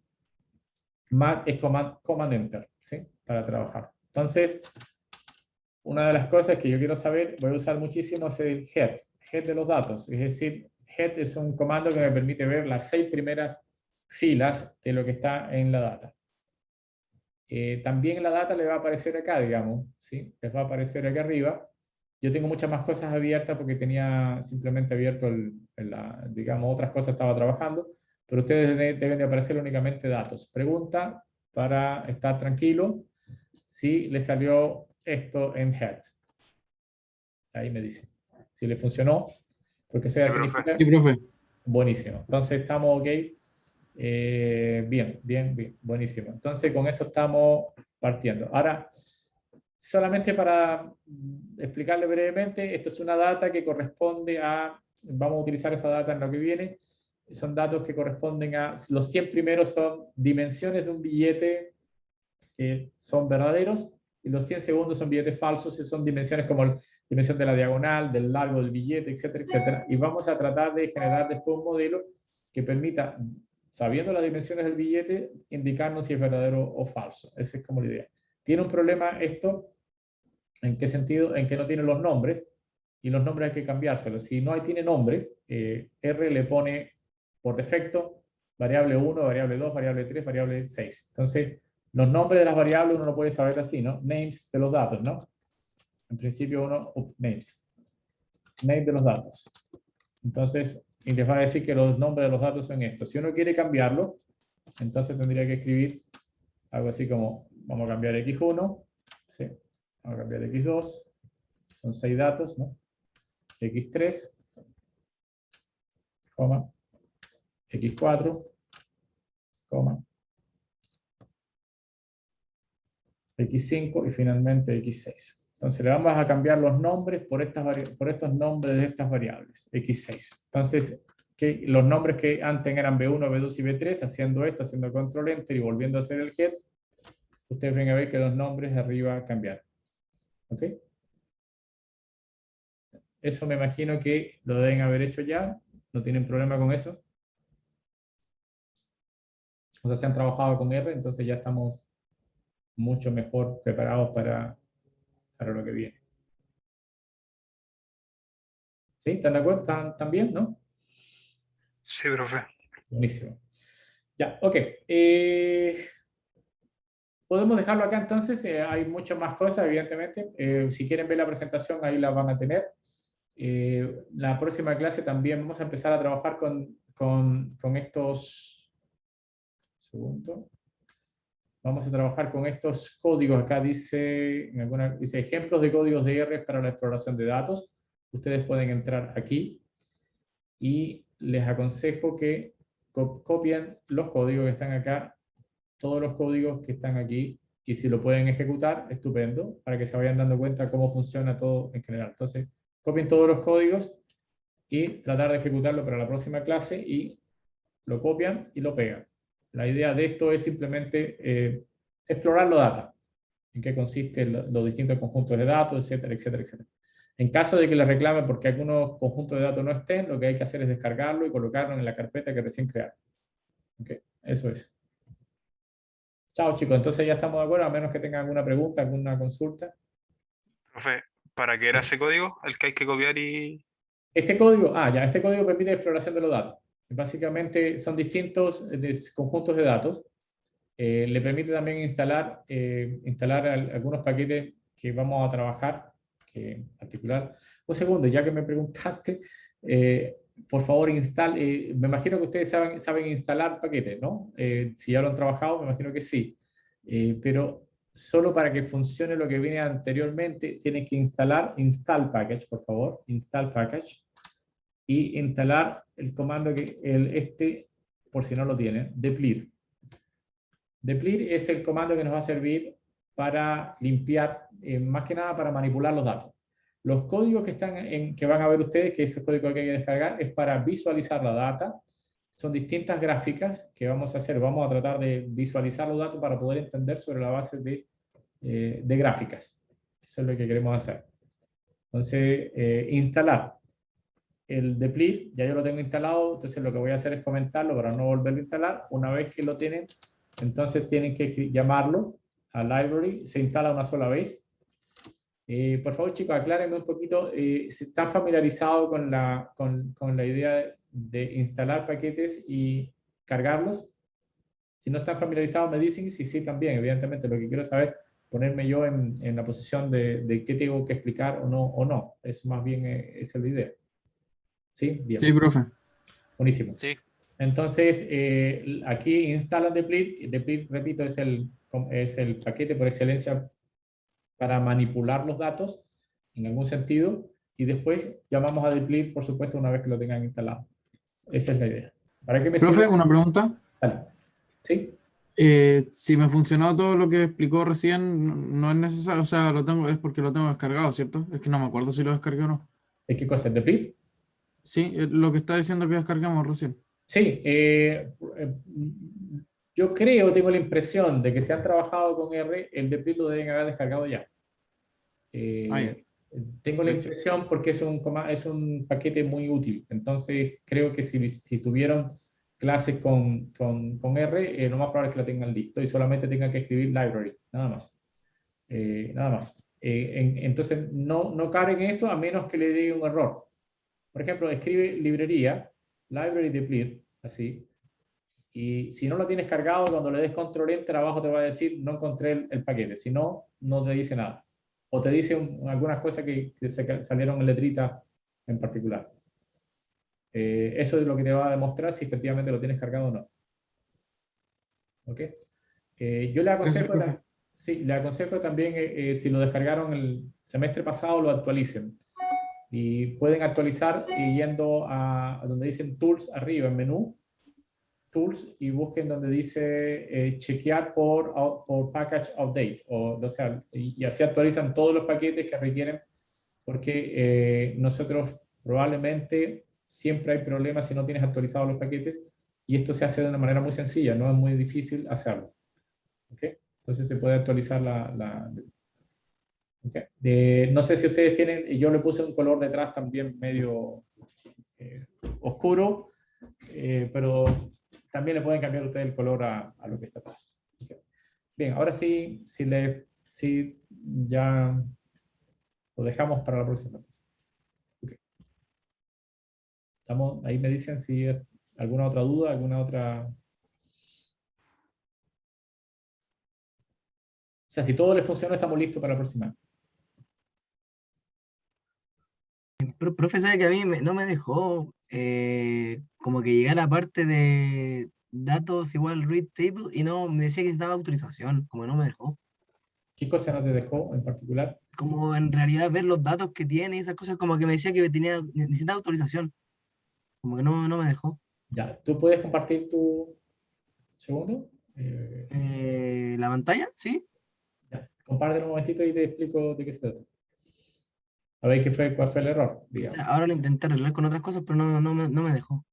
Mac es Command Enter, ¿sí? Para trabajar. Entonces, una de las cosas que yo quiero saber, voy a usar muchísimo, es el head de los datos. Es decir, head es un comando que me permite ver las 6 primeras filas de lo que está en la data. También la data le va a aparecer acá, digamos, ¿sí? Les va a aparecer aquí arriba. Yo tengo muchas más cosas abiertas porque tenía simplemente abierto, digamos, otras cosas estaba trabajando, pero ustedes deben de aparecer únicamente datos. Pregunta para estar tranquilo si le salió esto en head. Ahí me dicen. Si le funcionó, porque eso ya significa... Sí, profe. Buenísimo. Entonces estamos ok. Bien, buenísimo. Entonces con eso estamos partiendo. Ahora, solamente para explicarle brevemente, esto es una data que corresponde vamos a utilizar esa data en lo que viene, son datos que corresponden a, los 100 primeros son dimensiones de un billete que son verdaderos, y los 100 segundos son billetes falsos, y son dimensiones como la dimensión de la diagonal, del largo del billete, etcétera, etcétera. Y vamos a tratar de generar después un modelo que permita, sabiendo las dimensiones del billete, indicarnos si es verdadero o falso. Esa es como la idea. Tiene un problema esto, ¿en qué sentido? En que no tiene los nombres, y los nombres hay que cambiárselos. Si no tiene nombre, R le pone por defecto variable 1, variable 2, variable 3, variable 6. Entonces, los nombres de las variables uno no puede saber así, ¿no? Names de los datos, ¿no? En principio names. Name de los datos. Entonces, y les va a decir que los nombres de los datos son estos. Si uno quiere cambiarlo, entonces tendría que escribir Algo así como, vamos a cambiar X1, ¿sí? Vamos a cambiar X2, son 6 datos, ¿no? X3, coma, X4, coma, X5 y finalmente X6. Entonces le vamos a cambiar los nombres por estos nombres de estas variables, X6. Entonces, los nombres que antes eran B1, B2 y B3, haciendo esto, haciendo control enter y volviendo a hacer el get, ustedes ven a ver que los nombres de arriba cambiaron. ¿Ok? Eso me imagino que lo deben haber hecho ya, no tienen problema con eso. O sea, se han trabajado con R, entonces ya estamos mucho mejor preparados para lo que viene. ¿Sí? ¿Están de acuerdo? ¿Están bien, no? Sí, profe. Buenísimo. Ya, ok. Podemos dejarlo acá entonces. Hay muchas más cosas, evidentemente. Si quieren ver la presentación, ahí la van a tener. La próxima clase también vamos a empezar a trabajar con estos... Segundo. Vamos a trabajar con estos códigos. Acá dice ejemplos de códigos de R para la exploración de datos. Ustedes pueden entrar aquí y les aconsejo que copien los códigos que están acá, todos los códigos que están aquí, y si lo pueden ejecutar, estupendo, para que se vayan dando cuenta cómo funciona todo en general. Entonces, copien todos los códigos y tratar de ejecutarlo para la próxima clase, y lo copian y lo pegan. La idea de esto es simplemente explorar los datos, en qué consisten los distintos conjuntos de datos, etcétera, etcétera, etcétera. En caso de que les reclamen porque algunos conjuntos de datos no estén, lo que hay que hacer es descargarlo y colocarlo en la carpeta que recién crearon. Okay, eso es. Chao, chicos. Entonces ya estamos de acuerdo, a menos que tengan alguna pregunta, alguna consulta. Profe, ¿para qué era ese código? El que hay que copiar y... Este código permite exploración de los datos. Básicamente son distintos conjuntos de datos. Le permite también instalar algunos paquetes que vamos a trabajar, que en particular. Un segundo, ya que me preguntaste, por favor me imagino que ustedes saben instalar paquetes, ¿no? Si ya lo han trabajado, me imagino que sí. Pero solo para que funcione lo que viene anteriormente, tienen que install package, por favor, install package, y instalar el comando por si no lo tienen, deplir. Deplir es el comando que nos va a servir para limpiar, más que nada para manipular los datos. Los códigos que van a ver ustedes, que ese código que hay que descargar, es para visualizar la data. Son distintas gráficas que vamos a hacer. Vamos a tratar de visualizar los datos para poder entender sobre la base de gráficas. Eso es lo que queremos hacer. Entonces, instalar el deplir, ya yo lo tengo instalado, entonces lo que voy a hacer es comentarlo para no volverlo a instalar. Una vez que lo tienen, entonces tienen que llamarlo a library, se instala una sola vez. Por favor, chicos, aclárenme un poquito, si están familiarizados con la idea de instalar paquetes y cargarlos. Si no están familiarizados, me dicen, sí, también, evidentemente, lo que quiero saber, ponerme yo en la posición de qué tengo que explicar o no. Eso más bien esa es la idea. ¿Sí? Bien. Sí, profe. Buenísimo. Sí. Entonces, aquí instalan deplir. Deplir, repito, es el paquete por excelencia para manipular los datos en algún sentido, y después llamamos a deplir, por supuesto, una vez que lo tengan instalado. Esa es la idea. ¿Para qué me Profe, sirve? una pregunta. Dale. ¿Sí? Si me funcionó todo lo que explicó recién, no es necesario, o sea, es porque lo tengo descargado, ¿cierto? Es que no me acuerdo si lo descargué o no. ¿De qué cosa? ¿Deplir? Sí, lo que está diciendo que descargamos recién. Sí. Yo tengo la impresión de que si han trabajado con R, el deplir lo deben haber descargado ya. Ya. Tengo la Eso. impresión porque es un paquete muy útil. Entonces, creo que si tuvieron clases con R, lo más probable es que la tengan listo y solamente tengan que escribir library, nada más. Nada más. Entonces, no carguen esto a menos que le dé un error. Por ejemplo, escribe librería, library deplir, así. Y si no lo tienes cargado, cuando le des control enter, abajo te va a decir no encontré el paquete. Si no, no te dice nada. O te dice algunas cosas que salieron en letrita en particular. Eso es lo que te va a demostrar si efectivamente lo tienes cargado o no. ¿Ok? Yo le Gracias, aconsejo, profe. sí, le aconsejo también, si lo descargaron el semestre pasado, lo actualicen. Y pueden actualizar yendo a donde dicen Tools arriba, en menú, Tools, y busquen donde dice chequear por Package Update. O sea, y así actualizan todos los paquetes que requieren, porque nosotros probablemente siempre hay problemas si no tienes actualizados los paquetes, y esto se hace de una manera muy sencilla, no es muy difícil hacerlo. ¿Ok? Entonces se puede actualizar ¿ok? No sé si ustedes tienen, yo le puse un color detrás también medio oscuro, pero también le pueden cambiar ustedes el color a lo que está atrás. ¿Ok? Bien, ahora sí, si ya lo dejamos para la próxima cosa. ¿Ok? Ahí me dicen si hay alguna otra duda, alguna otra... O sea, si todo les funciona, estamos listos para la próxima. Profe, sabe que a mí no me dejó como que llegar a la parte de datos igual read table y no me decía que necesitaba autorización, como que no me dejó. ¿Qué cosa no te dejó en particular? Como en realidad ver los datos que tiene y esas cosas, como que me decía que necesitaba autorización, como que no me dejó. Ya, ¿tú puedes compartir tu segundo? ¿La pantalla? ¿Sí? Ya, compártelo un momentito y te explico de qué se trata. A ver cuál fue el error, O digamos. sea, ahora lo intenté arreglar con otras cosas, pero no me dejó.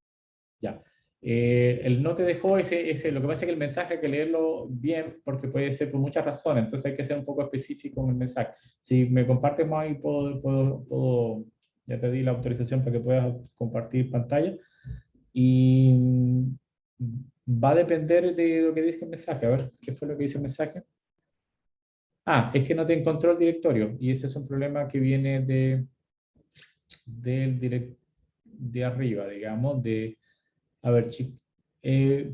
Ya. El no te dejó lo que pasa es que el mensaje hay que leerlo bien porque puede ser por muchas razones, entonces hay que ser un poco específico en el mensaje. Si me compartes más, ahí ya te di la autorización para que puedas compartir pantalla. Y va a depender de lo que dice el mensaje. A ver, ¿qué fue lo que dice el mensaje? Ah, es que no te encontró el directorio y ese es un problema que viene de arriba, digamos, a ver, chicos.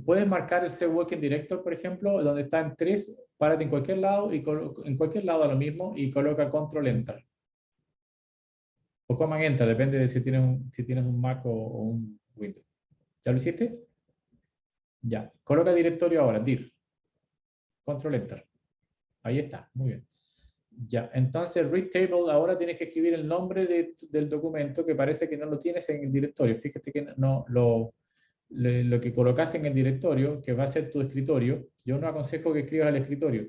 Puedes marcar el Set Working Director, por ejemplo, donde está en 3, párate en cualquier lado y en cualquier lado lo mismo y coloca Control Enter. O Command Enter, depende de si tienes un Mac o un Windows. ¿Ya lo hiciste? Ya. Coloca directorio ahora, dir. Control Enter. Ahí está, muy bien. Ya, entonces read table, ahora tienes que escribir el nombre del documento que parece que no lo tienes en el directorio. Fíjate que no lo que colocaste en el directorio, que va a ser tu escritorio, yo no aconsejo que escribas el escritorio,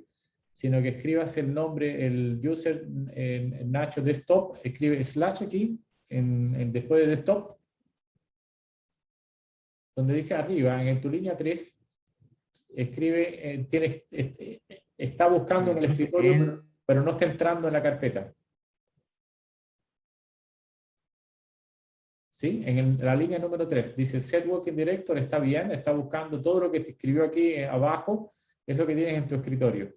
sino que escribas el nombre, el user en Nacho Desktop, escribe slash aquí, después de desktop, donde dice arriba, en tu línea 3, escribe, está buscando en el Profe, escritorio, pero no está entrando en la carpeta. ¿Sí? En la línea número 3 dice Set Working Director, está bien, está buscando todo lo que te escribió aquí abajo, es lo que tienes en tu escritorio.